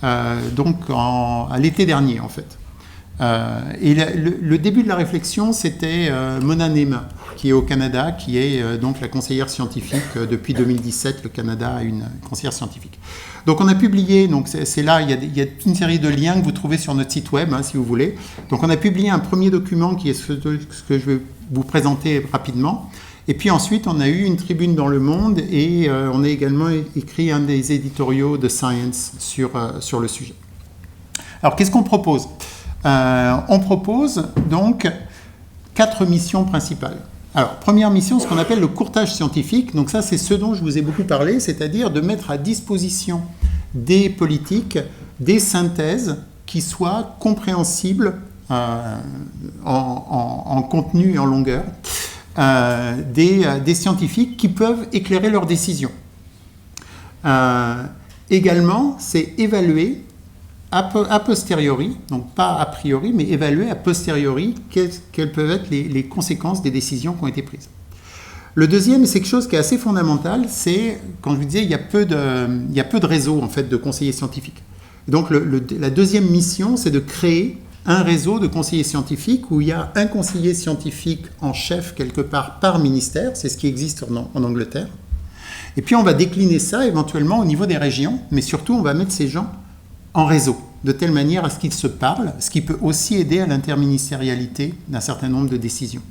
à l'été dernier, en fait. Et le début de la réflexion, c'était Mona Neema, qui est au Canada, qui est donc la conseillère scientifique depuis 2017. Le Canada a une conseillère scientifique. Donc on a publié, donc c'est là, il y a une série de liens que vous trouvez sur notre site web, si vous voulez. Donc on a publié un premier document qui est ce que je vais vous présenter rapidement. Et puis ensuite, on a eu une tribune dans Le Monde et on a également écrit un des éditoriaux de Science sur le sujet. Alors qu'est-ce qu'on propose ? On propose donc 4 missions principales. Alors, première mission, ce qu'on appelle le courtage scientifique. Donc ça, c'est ce dont je vous ai beaucoup parlé, c'est-à-dire de mettre à disposition des politiques des synthèses qui soient compréhensibles en contenu et en longueur, des scientifiques qui peuvent éclairer leurs décisions. Également, c'est évaluer a posteriori, donc pas a priori, mais évaluer a posteriori quelles peuvent être les conséquences des décisions qui ont été prises. Le deuxième, c'est quelque chose qui est assez fondamental, c'est, quand je vous disais, il y a peu de réseaux en fait, de conseillers scientifiques. Donc la deuxième mission, c'est de créer un réseau de conseillers scientifiques où il y a un conseiller scientifique en chef quelque part par ministère, c'est ce qui existe en Angleterre. Et puis on va décliner ça éventuellement au niveau des régions, mais surtout on va mettre ces gens en réseau, de telle manière à ce qu'ils se parlent, ce qui peut aussi aider à l'interministérialité d'un certain nombre de décisions.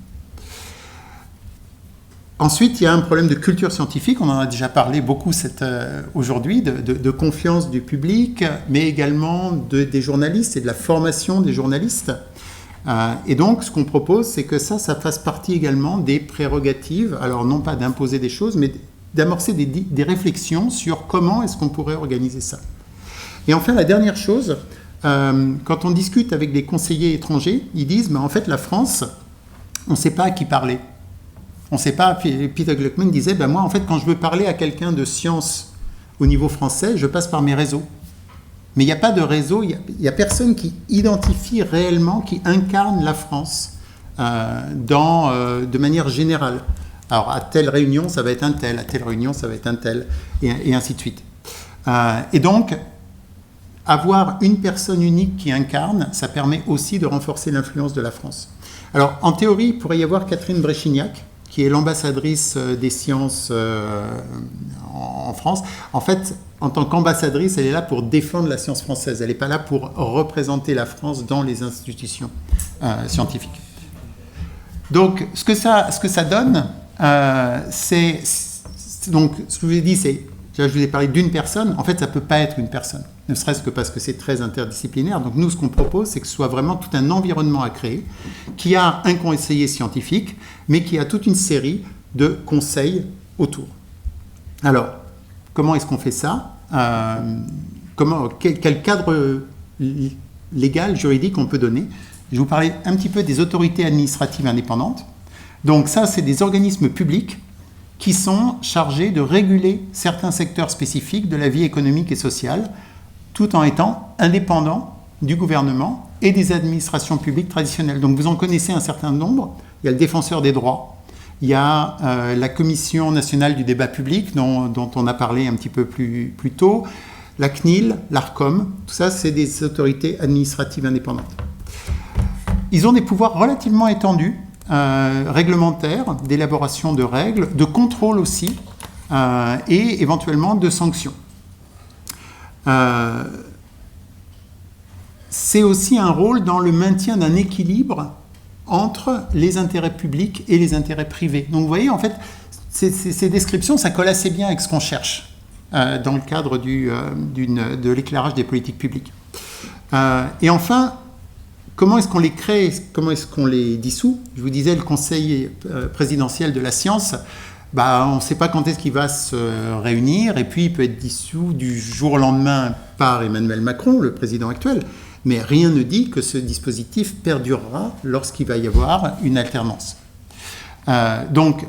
Ensuite, il y a un problème de culture scientifique, on en a déjà parlé beaucoup aujourd'hui, de confiance du public, mais également des journalistes et de la formation des journalistes. Et donc, ce qu'on propose, c'est que ça fasse partie également des prérogatives, alors non pas d'imposer des choses, mais d'amorcer des réflexions sur comment est-ce qu'on pourrait organiser ça. Et enfin, la dernière chose, quand on discute avec des conseillers étrangers, ils disent, en fait, la France, on ne sait pas à qui parler. On ne sait pas, Peter Gluckman disait, moi, en fait, quand je veux parler à quelqu'un de science au niveau français, je passe par mes réseaux. Mais il n'y a pas de réseau, il n'y a personne qui identifie réellement, qui incarne la France de manière générale. Alors, à telle réunion, ça va être un tel, à telle réunion, ça va être un tel, et ainsi de suite. Et donc, avoir une personne unique qui incarne, ça permet aussi de renforcer l'influence de la France. Alors, en théorie, il pourrait y avoir Catherine Bréchignac, qui est l'ambassadrice des sciences en France. En fait, en tant qu'ambassadrice, elle est là pour défendre la science française. Elle n'est pas là pour représenter la France dans les institutions scientifiques. Donc, ce que ça donne, c'est... Donc, ce que je vous ai dit, c'est... Je vous ai parlé d'une personne. En fait, ça ne peut pas être une personne, ne serait-ce que parce que c'est très interdisciplinaire. Donc, nous, ce qu'on propose, c'est que ce soit vraiment tout un environnement à créer, qui a un conseiller scientifique, mais qui a toute une série de conseils autour. Alors, comment est-ce qu'on fait ça ? Quel cadre légal, juridique on peut donner ? Je vais vous parler un petit peu des autorités administratives indépendantes. Donc ça, c'est des organismes publics qui sont chargés de réguler certains secteurs spécifiques de la vie économique et sociale, tout en étant indépendants du gouvernement et des administrations publiques traditionnelles. Donc vous en connaissez un certain nombre. Il y a le Défenseur des droits, il y a la Commission nationale du débat public, dont on a parlé un petit peu plus tôt, la CNIL, l'ARCOM, tout ça, c'est des autorités administratives indépendantes. Ils ont des pouvoirs relativement étendus, réglementaires, d'élaboration de règles, de contrôle aussi, et éventuellement de sanctions. C'est aussi un rôle dans le maintien d'un équilibre entre les intérêts publics et les intérêts privés. Donc vous voyez, en fait, ces descriptions, ça colle assez bien avec ce qu'on cherche dans le cadre de l'éclairage des politiques publiques. Et enfin, comment est-ce qu'on les crée, comment est-ce qu'on les dissout ? Je vous disais, le Conseil présidentiel de la science, on ne sait pas quand est-ce qu'il va se réunir, et puis il peut être dissous du jour au lendemain par Emmanuel Macron, le président actuel, mais rien ne dit que ce dispositif perdurera lorsqu'il va y avoir une alternance. Donc,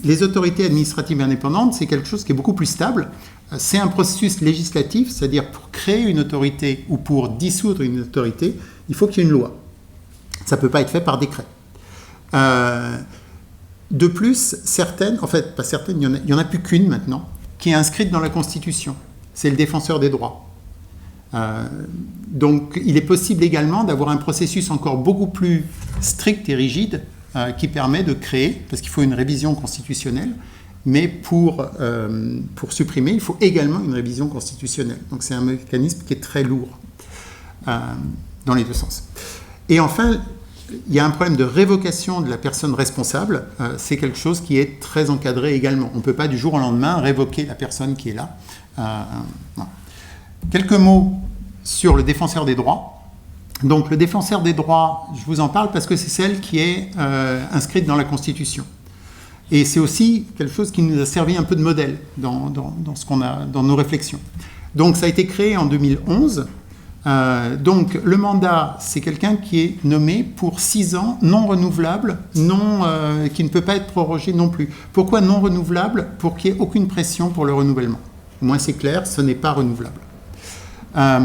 les autorités administratives indépendantes, c'est quelque chose qui est beaucoup plus stable. C'est un processus législatif, c'est-à-dire pour créer une autorité ou pour dissoudre une autorité, il faut qu'il y ait une loi. Ça ne peut pas être fait par décret. De plus, certaines, en fait, pas certaines, il n'y en a plus qu'une maintenant, qui est inscrite dans la Constitution. C'est le Défenseur des droits. Donc, il est possible également d'avoir un processus encore beaucoup plus strict et rigide qui permet de créer, parce qu'il faut une révision constitutionnelle, mais pour supprimer, il faut également une révision constitutionnelle. Donc, c'est un mécanisme qui est très lourd dans les deux sens. Et enfin, il y a un problème de révocation de la personne responsable. C'est quelque chose qui est très encadré également. On ne peut pas du jour au lendemain révoquer la personne qui est là. Non. Quelques mots sur le Défenseur des droits. Donc le Défenseur des droits, je vous en parle parce que c'est celle qui est inscrite dans la Constitution. Et c'est aussi quelque chose qui nous a servi un peu de modèle dans nos réflexions. Donc ça a été créé en 2011. Donc le mandat, c'est quelqu'un qui est nommé pour 6 ans, non renouvelable, qui ne peut pas être prorogé non plus. Pourquoi non renouvelable ? Pour qu'il n'y ait aucune pression pour le renouvellement. Au moins c'est clair, ce n'est pas renouvelable. Sa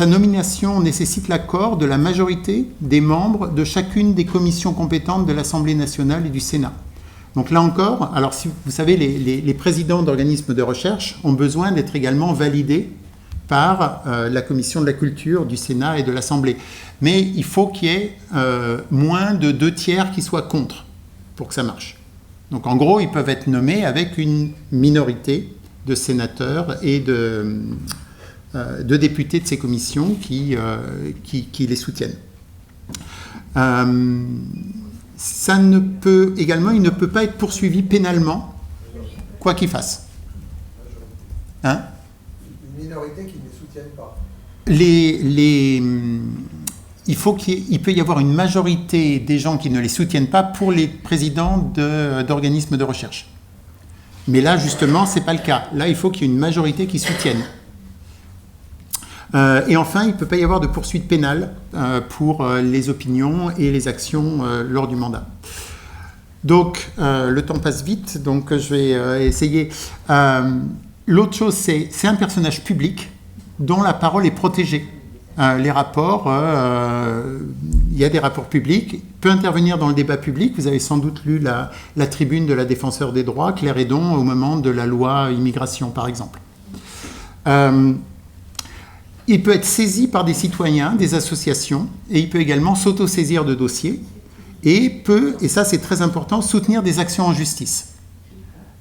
nomination nécessite l'accord de la majorité des membres de chacune des commissions compétentes de l'Assemblée nationale et du Sénat. Donc là encore, alors si vous savez, les présidents d'organismes de recherche ont besoin d'être également validés par la commission de la culture du Sénat et de l'Assemblée. Mais il faut qu'il y ait moins de 2/3 qui soient contre pour que ça marche. Donc en gros, ils peuvent être nommés avec une minorité de sénateurs et de députés de ces commissions qui les soutiennent. Il ne peut pas être poursuivi pénalement, quoi qu'il fasse. Hein ? Une minorité qui ne les soutienne pas. Il peut y avoir une majorité des gens qui ne les soutiennent pas pour les présidents d'organismes de recherche. Mais là, justement, ce n'est pas le cas. Là, il faut qu'il y ait une majorité qui soutienne. Et enfin, il ne peut pas y avoir de poursuite pénale pour les opinions et les actions lors du mandat. Donc, le temps passe vite, donc je vais essayer. L'autre chose, c'est un personnage public. dont la parole est protégée. Les rapports, il y a des rapports publics, peut intervenir dans le débat public. Vous avez sans doute lu la tribune de la défenseur des droits, Claire Hédon, au moment de la loi immigration, par exemple. Il peut être saisi par des citoyens, des associations, et il peut également s'auto-saisir de dossiers, et peut, et ça c'est très important, soutenir des actions en justice.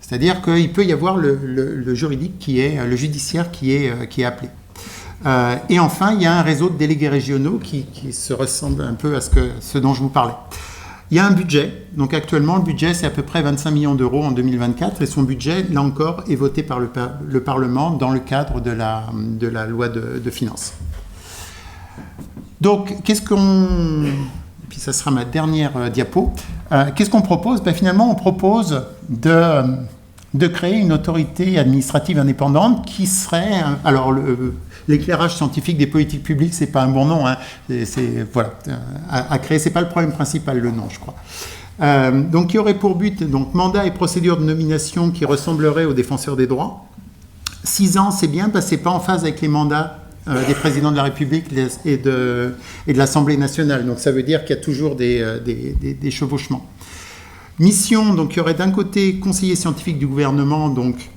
C'est-à-dire qu'il peut y avoir le juridique le judiciaire qui est appelé. Et enfin, il y a un réseau de délégués régionaux qui se ressemble un peu à ce dont je vous parlais. Il y a un budget. Donc actuellement, le budget, c'est à peu près 25 millions d'euros en 2024. Et son budget, là encore, est voté par le Parlement dans le cadre de la loi de finances. Donc, puis ça sera ma dernière diapo. Qu'est-ce qu'on propose ? Finalement, on propose de créer une autorité administrative indépendante qui serait... Alors, l'éclairage scientifique des politiques publiques, c'est pas un bon nom, hein. Voilà, à créer, c'est pas le problème principal, le nom, je crois. Donc, qui aurait pour but mandat et procédure de nomination qui ressembleraient aux défenseurs des droits. 6 ans, c'est bien, parce que c'est pas en phase avec les mandats des présidents de la République et de l'Assemblée nationale. Donc, ça veut dire qu'il y a toujours des chevauchements. Mission, donc il y aurait d'un côté conseiller scientifique du gouvernement, donc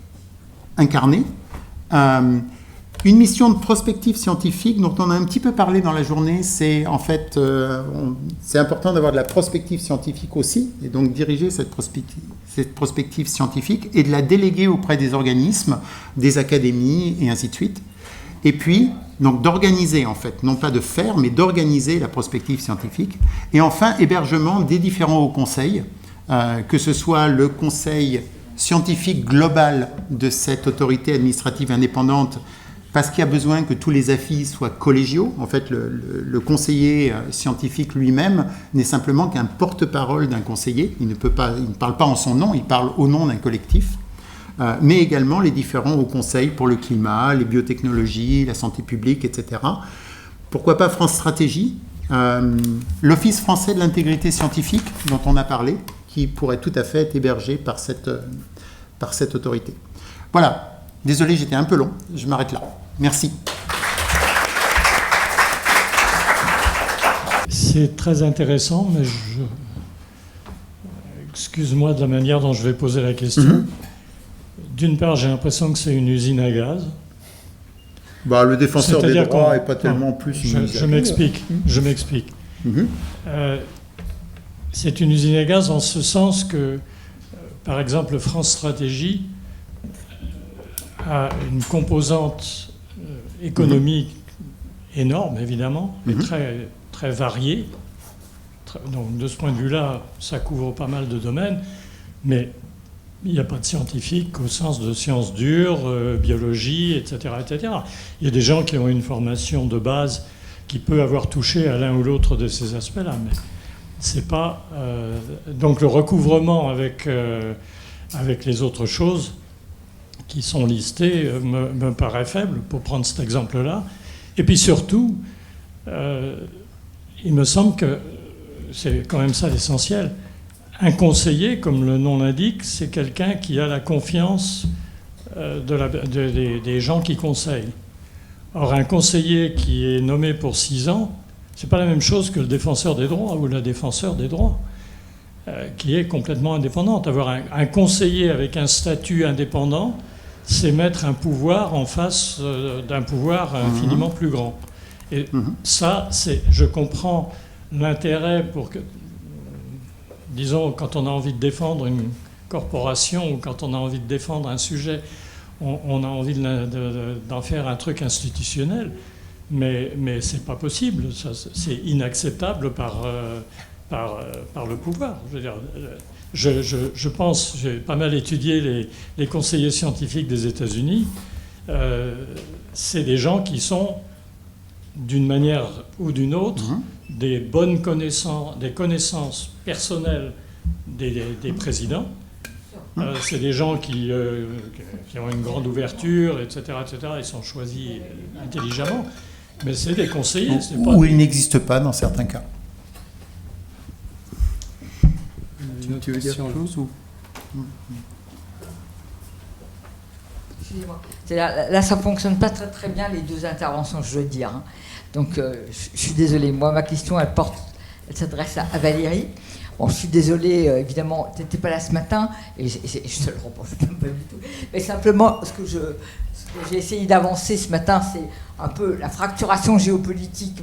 incarné. Une mission de prospective scientifique dont on a un petit peu parlé dans la journée, c'est en fait, c'est important d'avoir de la prospective scientifique aussi, et donc diriger cette prospective scientifique et de la déléguer auprès des organismes, des académies et ainsi de suite. Et puis, donc d'organiser en fait, non pas de faire, mais d'organiser la prospective scientifique. Et enfin, hébergement des différents hauts conseils, que ce soit le conseil scientifique global de cette autorité administrative indépendante, parce qu'il y a besoin que tous les AFI soient collégiaux. En fait, le conseiller scientifique lui-même n'est simplement qu'un porte-parole d'un conseiller. Il ne parle pas en son nom, il parle au nom d'un collectif. Mais également les différents hauts conseils pour le climat, les biotechnologies, la santé publique, etc. Pourquoi pas France Stratégie, l'Office français de l'intégrité scientifique dont on a parlé, qui pourrait tout à fait être hébergé par cette autorité. Voilà. Désolé, j'étais un peu long. Je m'arrête là. Merci. C'est très intéressant, mais excuse-moi de la manière dont je vais poser la question. D'une part, j'ai l'impression que c'est une usine à gaz. Le défenseur des droits n'est pas tellement plus une usine à gaz. Je m'explique. C'est une usine à gaz en ce sens que, par exemple, France Stratégie a une composante économique énorme, évidemment, mais très, très variée. Donc, de ce point de vue-là, ça couvre pas mal de domaines, mais il n'y a pas de scientifique au sens de sciences dures, biologie, etc., etc. Il y a des gens qui ont une formation de base qui peut avoir touché à l'un ou l'autre de ces aspects-là, mais c'est pas... donc le recouvrement avec les autres choses qui sont listées me paraît faible, pour prendre cet exemple-là. Et puis surtout, il me semble que c'est quand même ça l'essentiel. Un conseiller, comme le nom l'indique, c'est quelqu'un qui a la confiance des gens qui conseillent. Or, un conseiller qui est nommé pour 6 ans, c'est pas la même chose que le défenseur des droits ou la défenseur des droits, qui est complètement indépendante. Avoir un conseiller avec un statut indépendant, c'est mettre un pouvoir en face d'un pouvoir infiniment plus grand. Et ça, je comprends l'intérêt pour que, disons, quand on a envie de défendre une corporation ou quand on a envie de défendre un sujet, on a envie d'en faire un truc institutionnel, mais c'est pas possible. Ça, c'est inacceptable par le pouvoir. Je veux dire, je pense, j'ai pas mal étudié les conseillers scientifiques des États-Unis. C'est des gens qui sont, d'une manière ou d'une autre, des connaissances personnelles des présidents. C'est des gens qui ont une grande ouverture, etc., etc. Ils sont choisis intelligemment, mais c'est des conseillers. Ou ils n'existent pas dans certains cas. Tu veux dire quelque chose ou... Excusez-moi. Là, ça ne fonctionne pas très très bien les deux interventions, je veux dire. Hein. Donc, je suis désolée. Moi, ma question, elle s'adresse à Valérie. Bon, je suis désolée, évidemment, tu n'étais pas là ce matin, et je ne le reproche pas du tout. Mais simplement, ce que j'ai essayé d'avancer ce matin, c'est un peu la fracturation géopolitique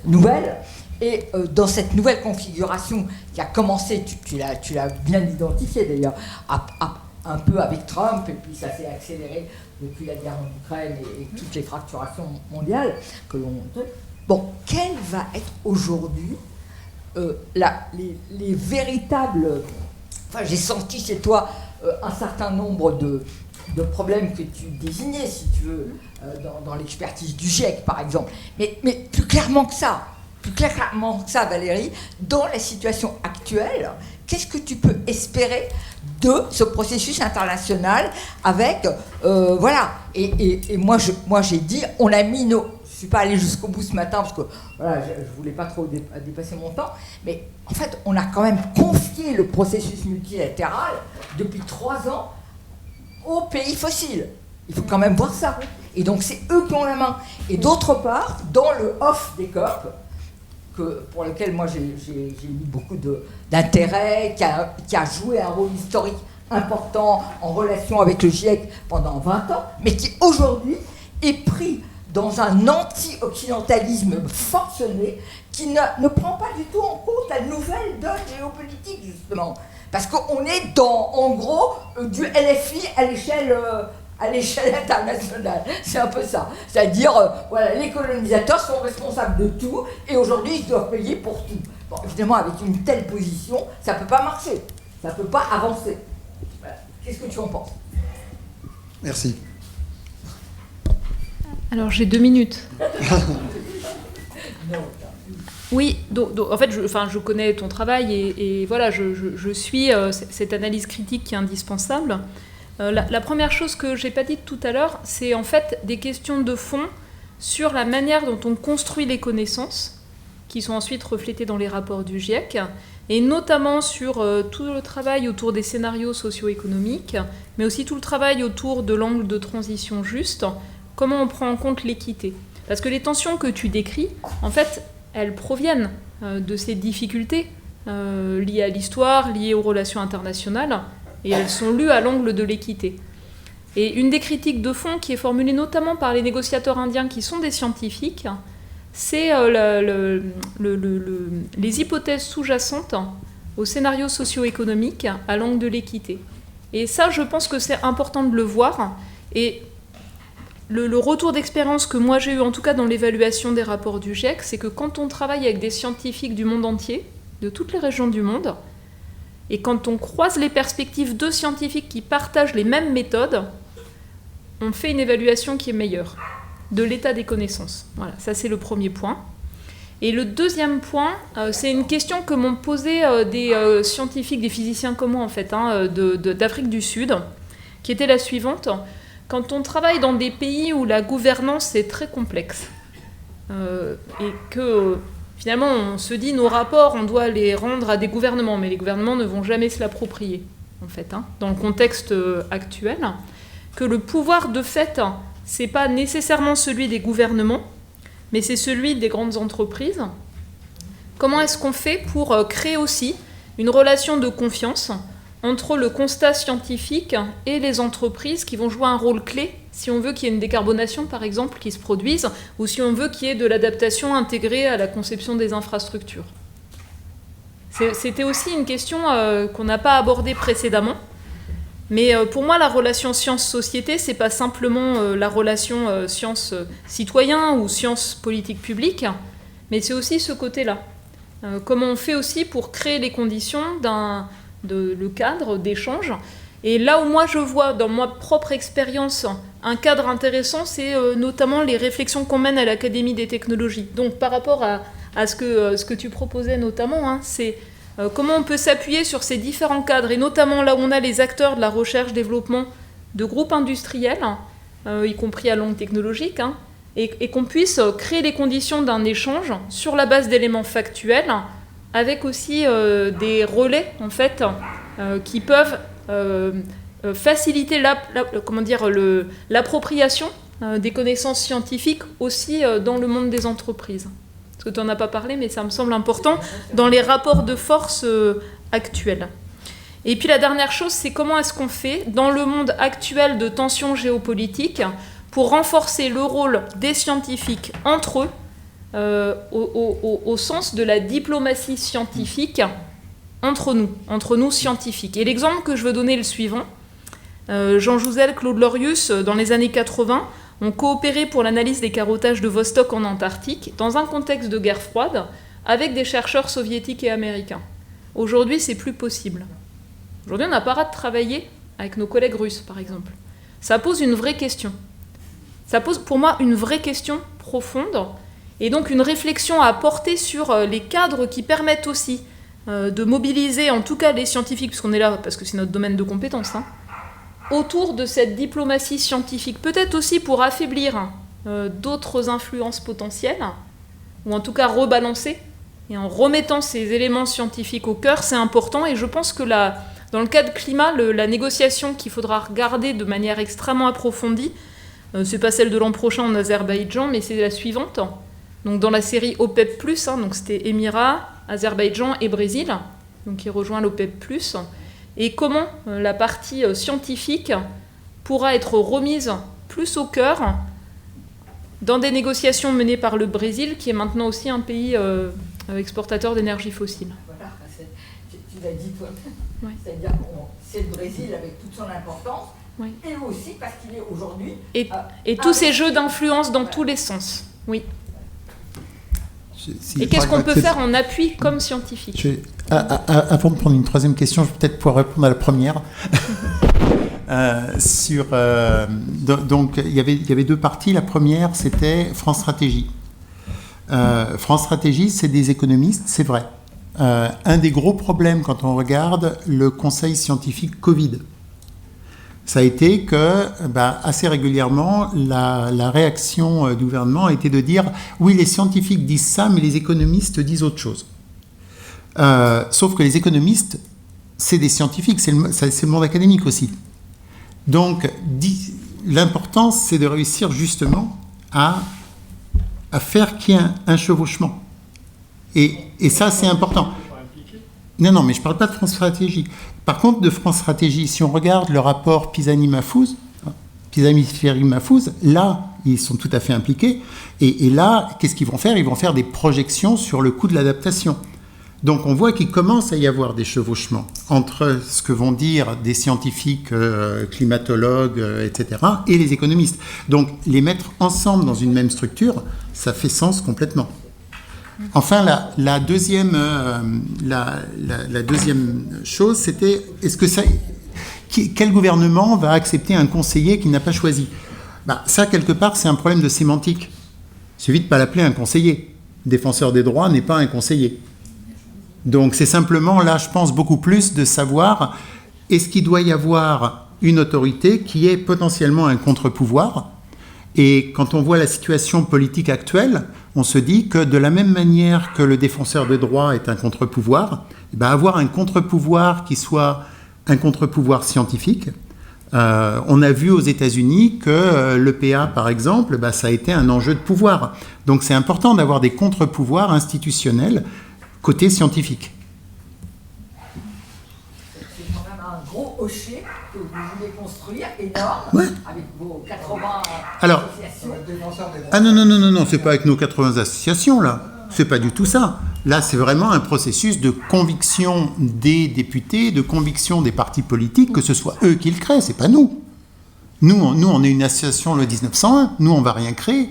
nouvelle. Et dans cette nouvelle configuration qui a commencé, tu l'as bien identifié d'ailleurs, un peu avec Trump, et puis ça s'est accéléré depuis la guerre en Ukraine et toutes les fracturations mondiales que l'on... Bon, quelle va être aujourd'hui les véritables... Enfin, j'ai senti chez toi un certain nombre de problèmes que tu désignais, si tu veux, dans l'expertise du GIEC, par exemple. Mais plus clairement que ça, Valérie, dans la situation actuelle, qu'est-ce que tu peux espérer de ce processus international avec... voilà. Et moi, j'ai dit, on a mis nos... Je ne suis pas allée jusqu'au bout ce matin parce que voilà, je ne voulais pas trop dépasser mon temps, mais en fait, on a quand même confié le processus multilatéral depuis 3 ans aux pays fossiles. Il faut quand même voir ça. Et donc, c'est eux qui ont la main. Et d'autre part, dans le off des COP, pour lequel moi j'ai mis beaucoup d'intérêt, qui a joué un rôle historique important en relation avec le GIEC pendant 20 ans, mais qui aujourd'hui est pris dans un anti-occidentalisme forcené qui ne prend pas du tout en compte la nouvelle donne géopolitique, justement. Parce qu'on est dans, en gros, du LFI à l'échelle internationale. C'est un peu ça. C'est-à-dire, voilà, les colonisateurs sont responsables de tout et aujourd'hui, ils doivent payer pour tout. Bon, évidemment, avec une telle position, ça ne peut pas marcher. Ça ne peut pas avancer. Voilà. Qu'est-ce que tu en penses ? Merci. Alors, j'ai 2 minutes. Oui, donc, en fait, je connais ton travail et voilà, je suis cette analyse critique qui est indispensable. La première chose que j'ai pas dite tout à l'heure, c'est en fait des questions de fond sur la manière dont on construit les connaissances, qui sont ensuite reflétées dans les rapports du GIEC, et notamment sur tout le travail autour des scénarios socio-économiques, mais aussi tout le travail autour de l'angle de transition juste, comment on prend en compte l'équité. Parce que les tensions que tu décris, en fait, elles proviennent de ces difficultés liées à l'histoire, liées aux relations internationales, et elles sont lues à l'angle de l'équité. Et une des critiques de fond qui est formulée notamment par les négociateurs indiens qui sont des scientifiques, c'est les hypothèses sous-jacentes au scénario socio-économique à l'angle de l'équité. Et ça, je pense que c'est important de le voir. Et le retour d'expérience que moi j'ai eu, en tout cas dans l'évaluation des rapports du GIEC, c'est que quand on travaille avec des scientifiques du monde entier, de toutes les régions du monde, et quand on croise les perspectives de scientifiques qui partagent les mêmes méthodes, on fait une évaluation qui est meilleure de l'état des connaissances. Voilà, ça c'est le premier point. Et le deuxième point, c'est une question que m'ont posée des scientifiques, des physiciens comme moi en fait, d'Afrique du Sud, qui était la suivante. Quand on travaille dans des pays où la gouvernance est très complexe, et que finalement on se dit nos rapports, on doit les rendre à des gouvernements, mais les gouvernements ne vont jamais se l'approprier, en fait, dans le contexte actuel, que le pouvoir de fait, c'est pas nécessairement celui des gouvernements, mais c'est celui des grandes entreprises. Comment est-ce qu'on fait pour créer aussi une relation de confiance entre le constat scientifique et les entreprises qui vont jouer un rôle clé si on veut qu'il y ait une décarbonation, par exemple, qui se produise, ou si on veut qu'il y ait de l'adaptation intégrée à la conception des infrastructures. C'était aussi une question qu'on n'a pas abordée précédemment, mais pour moi, la relation science-société, c'est pas simplement la relation science-citoyen ou science-politique publique, mais c'est aussi ce côté-là. Comment on fait aussi pour créer les conditions le cadre d'échange. Et là où moi je vois dans ma propre expérience un cadre intéressant, c'est notamment les réflexions qu'on mène à l'Académie des technologies. Donc par rapport à ce que tu proposais notamment, c'est comment on peut s'appuyer sur ces différents cadres, et notamment là où on a les acteurs de la recherche-développement de groupes industriels, y compris à langue technologique, et qu'on puisse créer les conditions d'un échange sur la base d'éléments factuels, avec aussi des relais en fait qui peuvent faciliter l'appropriation des connaissances scientifiques aussi dans le monde des entreprises. Parce que tu n'en as pas parlé, mais ça me semble important dans les rapports de force actuels. Et puis la dernière chose, c'est comment est-ce qu'on fait dans le monde actuel de tensions géopolitiques pour renforcer le rôle des scientifiques entre eux au sens de la diplomatie scientifique entre nous scientifiques. Et l'exemple que je veux donner est le suivant. Jean Jouzel, Claude Lorius, dans les années 80, ont coopéré pour l'analyse des carottages de Vostok en Antarctique, dans un contexte de guerre froide, avec des chercheurs soviétiques et américains. Aujourd'hui, c'est plus possible. Aujourd'hui, on n'a pas le droit de travailler avec nos collègues russes, par exemple. Ça pose une vraie question. Ça pose pour moi une vraie question profonde, et donc une réflexion à apporter sur les cadres qui permettent aussi de mobiliser, en tout cas les scientifiques, puisqu'on est là, parce que c'est notre domaine de compétence, autour de cette diplomatie scientifique, peut-être aussi pour affaiblir d'autres influences potentielles, ou en tout cas rebalancer, et en remettant ces éléments scientifiques au cœur, c'est important, et je pense que dans le cas de climat, la négociation qu'il faudra regarder de manière extrêmement approfondie, c'est pas celle de l'an prochain en Azerbaïdjan, mais c'est la suivante. Donc dans la série OPEP+, donc c'était Émirats, Azerbaïdjan et Brésil, donc qui rejoint l'OPEP+, et comment la partie scientifique pourra être remise plus au cœur dans des négociations menées par le Brésil, qui est maintenant aussi un pays exportateur d'énergie fossile. Voilà, tu l'as dit toi. Ouais. C'est-à-dire que c'est le Brésil avec toute son importance, oui. Et aussi parce qu'il est aujourd'hui... Et tous ces jeux d'influence dans tous les sens, oui. Et qu'est-ce qu'on peut faire en appui comme scientifique ? Avant de prendre une troisième question, je vais peut-être pouvoir répondre à la première. Donc, il y avait deux parties. La première, c'était France Stratégie. France Stratégie, c'est des économistes, c'est vrai. Un des gros problèmes quand on regarde le conseil scientifique Covid, ça a été que, assez régulièrement, la réaction du gouvernement a été de dire « oui, les scientifiques disent ça, mais les économistes disent autre chose ». Sauf que les économistes, c'est des scientifiques, c'est le monde académique aussi. Donc, l'important, c'est de réussir justement à faire qu'il y ait un chevauchement. Et ça, c'est important. Non, mais je ne parle pas de France Stratégie. Par contre, de France Stratégie, si on regarde le rapport Pisani-Mahfouz, là, ils sont tout à fait impliqués. Et là, qu'est-ce qu'ils vont faire ? Ils vont faire des projections sur le coût de l'adaptation. Donc, on voit qu'il commence à y avoir des chevauchements entre ce que vont dire des scientifiques, climatologues, etc., et les économistes. Donc, les mettre ensemble dans une même structure, ça fait sens complètement. Enfin, la deuxième chose, c'était quel gouvernement va accepter un conseiller qu'il n'a pas choisi ? Ça, quelque part, c'est un problème de sémantique. Il suffit de ne pas l'appeler un conseiller. Défenseur des droits n'est pas un conseiller. Donc, c'est simplement, là, je pense, beaucoup plus de savoir est-ce qu'il doit y avoir une autorité qui est potentiellement un contre-pouvoir ? Et quand on voit la situation politique actuelle, on se dit que de la même manière que le défenseur des droits est un contre-pouvoir, avoir un contre-pouvoir qui soit un contre-pouvoir scientifique. On a vu aux États-Unis que l'EPA, par exemple, ça a été un enjeu de pouvoir. Donc c'est important d'avoir des contre-pouvoirs institutionnels côté scientifique. C'est quand même un gros hocher que vous voulez construire, énorme, ouais. Avec vos 80 associations. Non, c'est pas avec nos 80 associations, là. C'est pas du tout ça. Là, c'est vraiment un processus de conviction des députés, de conviction des partis politiques, que ce soit eux qui le créent, c'est pas nous. Nous, on est une association le 1901, nous, on va rien créer.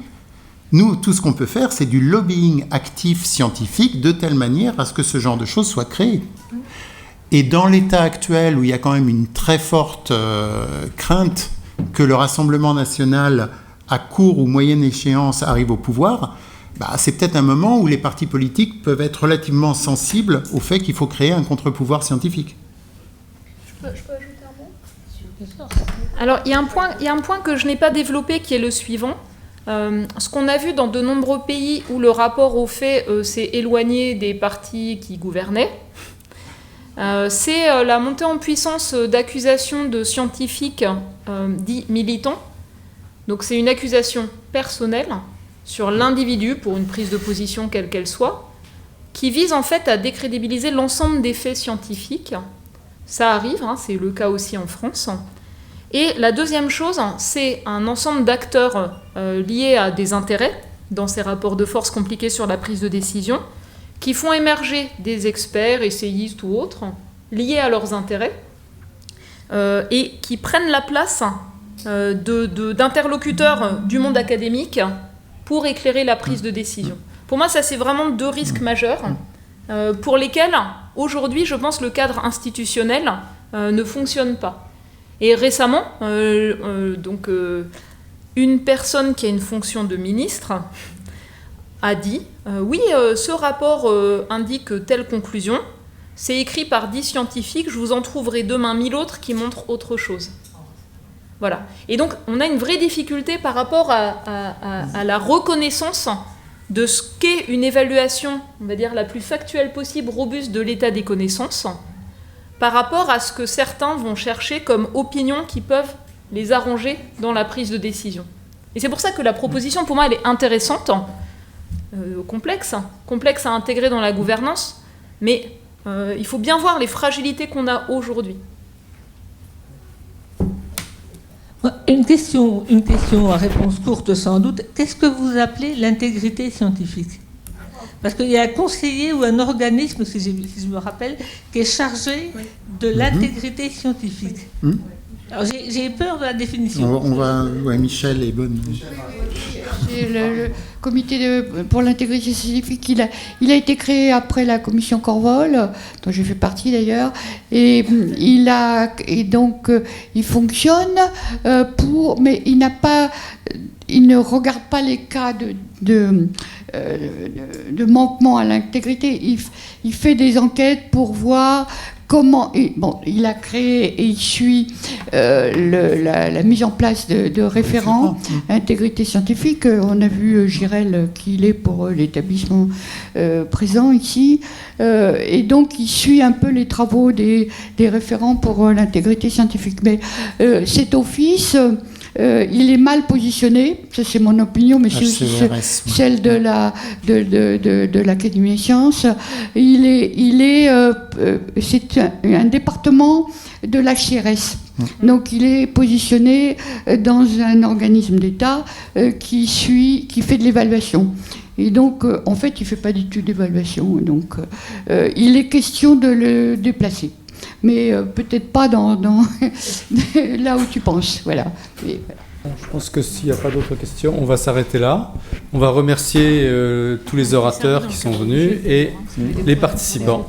Nous, tout ce qu'on peut faire, c'est du lobbying actif scientifique de telle manière à ce que ce genre de choses soit créé. Et dans l'état actuel, où il y a quand même une très forte crainte que le Rassemblement national, à court ou moyenne échéance, arrive au pouvoir, c'est peut-être un moment où les partis politiques peuvent être relativement sensibles au fait qu'il faut créer un contre-pouvoir scientifique. Je peux ajouter un mot ? Alors, il y a un point que je n'ai pas développé qui est le suivant. Ce qu'on a vu dans de nombreux pays où le rapport au fait s'est éloigné des partis qui gouvernaient, c'est la montée en puissance d'accusations de scientifiques dits militants. Donc c'est une accusation personnelle sur l'individu pour une prise de position quelle qu'elle soit, qui vise en fait à décrédibiliser l'ensemble des faits scientifiques. Ça arrive, hein, c'est le cas aussi en France. Et la deuxième chose, c'est un ensemble d'acteurs liés à des intérêts dans ces rapports de force compliqués sur la prise de décision, qui font émerger des experts, essayistes ou autres, liés à leurs intérêts, et qui prennent la place d'interlocuteurs du monde académique pour éclairer la prise de décision. Pour moi, ça, c'est vraiment deux risques majeurs pour lesquels, aujourd'hui, je pense, le cadre institutionnel ne fonctionne pas. Et récemment, une personne qui a une fonction de ministre a dit oui, ce rapport indique telle conclusion, c'est écrit par 10 scientifiques, je vous en trouverai demain 1000 autres qui montrent autre chose. Voilà. Et donc, on a une vraie difficulté par rapport à la reconnaissance de ce qu'est une évaluation, on va dire, la plus factuelle possible, robuste de l'état des connaissances, par rapport à ce que certains vont chercher comme opinions qui peuvent les arranger dans la prise de décision. Et c'est pour ça que la proposition, pour moi, elle est intéressante, complexe à intégrer dans la gouvernance, mais il faut bien voir les fragilités qu'on a aujourd'hui. Une question à réponse courte sans doute. Qu'est-ce que vous appelez l'intégrité scientifique? Parce qu'il y a un conseiller ou un organisme, si je me rappelle, qui est chargé de l'intégrité scientifique. Alors j'ai peur de la définition. Ouais, Michel est bonne. C'est le comité pour l'intégrité scientifique, il a été créé après la commission Corvol, dont j'ai fait partie d'ailleurs, et donc il fonctionne mais il ne regarde pas les cas de manquement à l'intégrité. Il fait des enquêtes pour voir comment. Il a créé et il suit la mise en place de référents intégrité scientifique. On a vu Girel qui il est pour l'établissement présent ici. Et donc il suit un peu les travaux des référents pour l'intégrité scientifique. Mais cet office. Il est mal positionné, ça c'est mon opinion, mais c'est aussi celle de l'Académie des sciences. C'est un département de l'HCRS. Donc il est positionné dans un organisme d'État qui fait de l'évaluation. Et donc, en fait, il ne fait pas du tout d'évaluation. Donc, il est question de le déplacer. Mais peut-être pas dans là où tu penses. Voilà. Et voilà. Je pense que s'il n'y a pas d'autres questions, on va s'arrêter là. On va remercier tous les orateurs qui sont venus et les participants.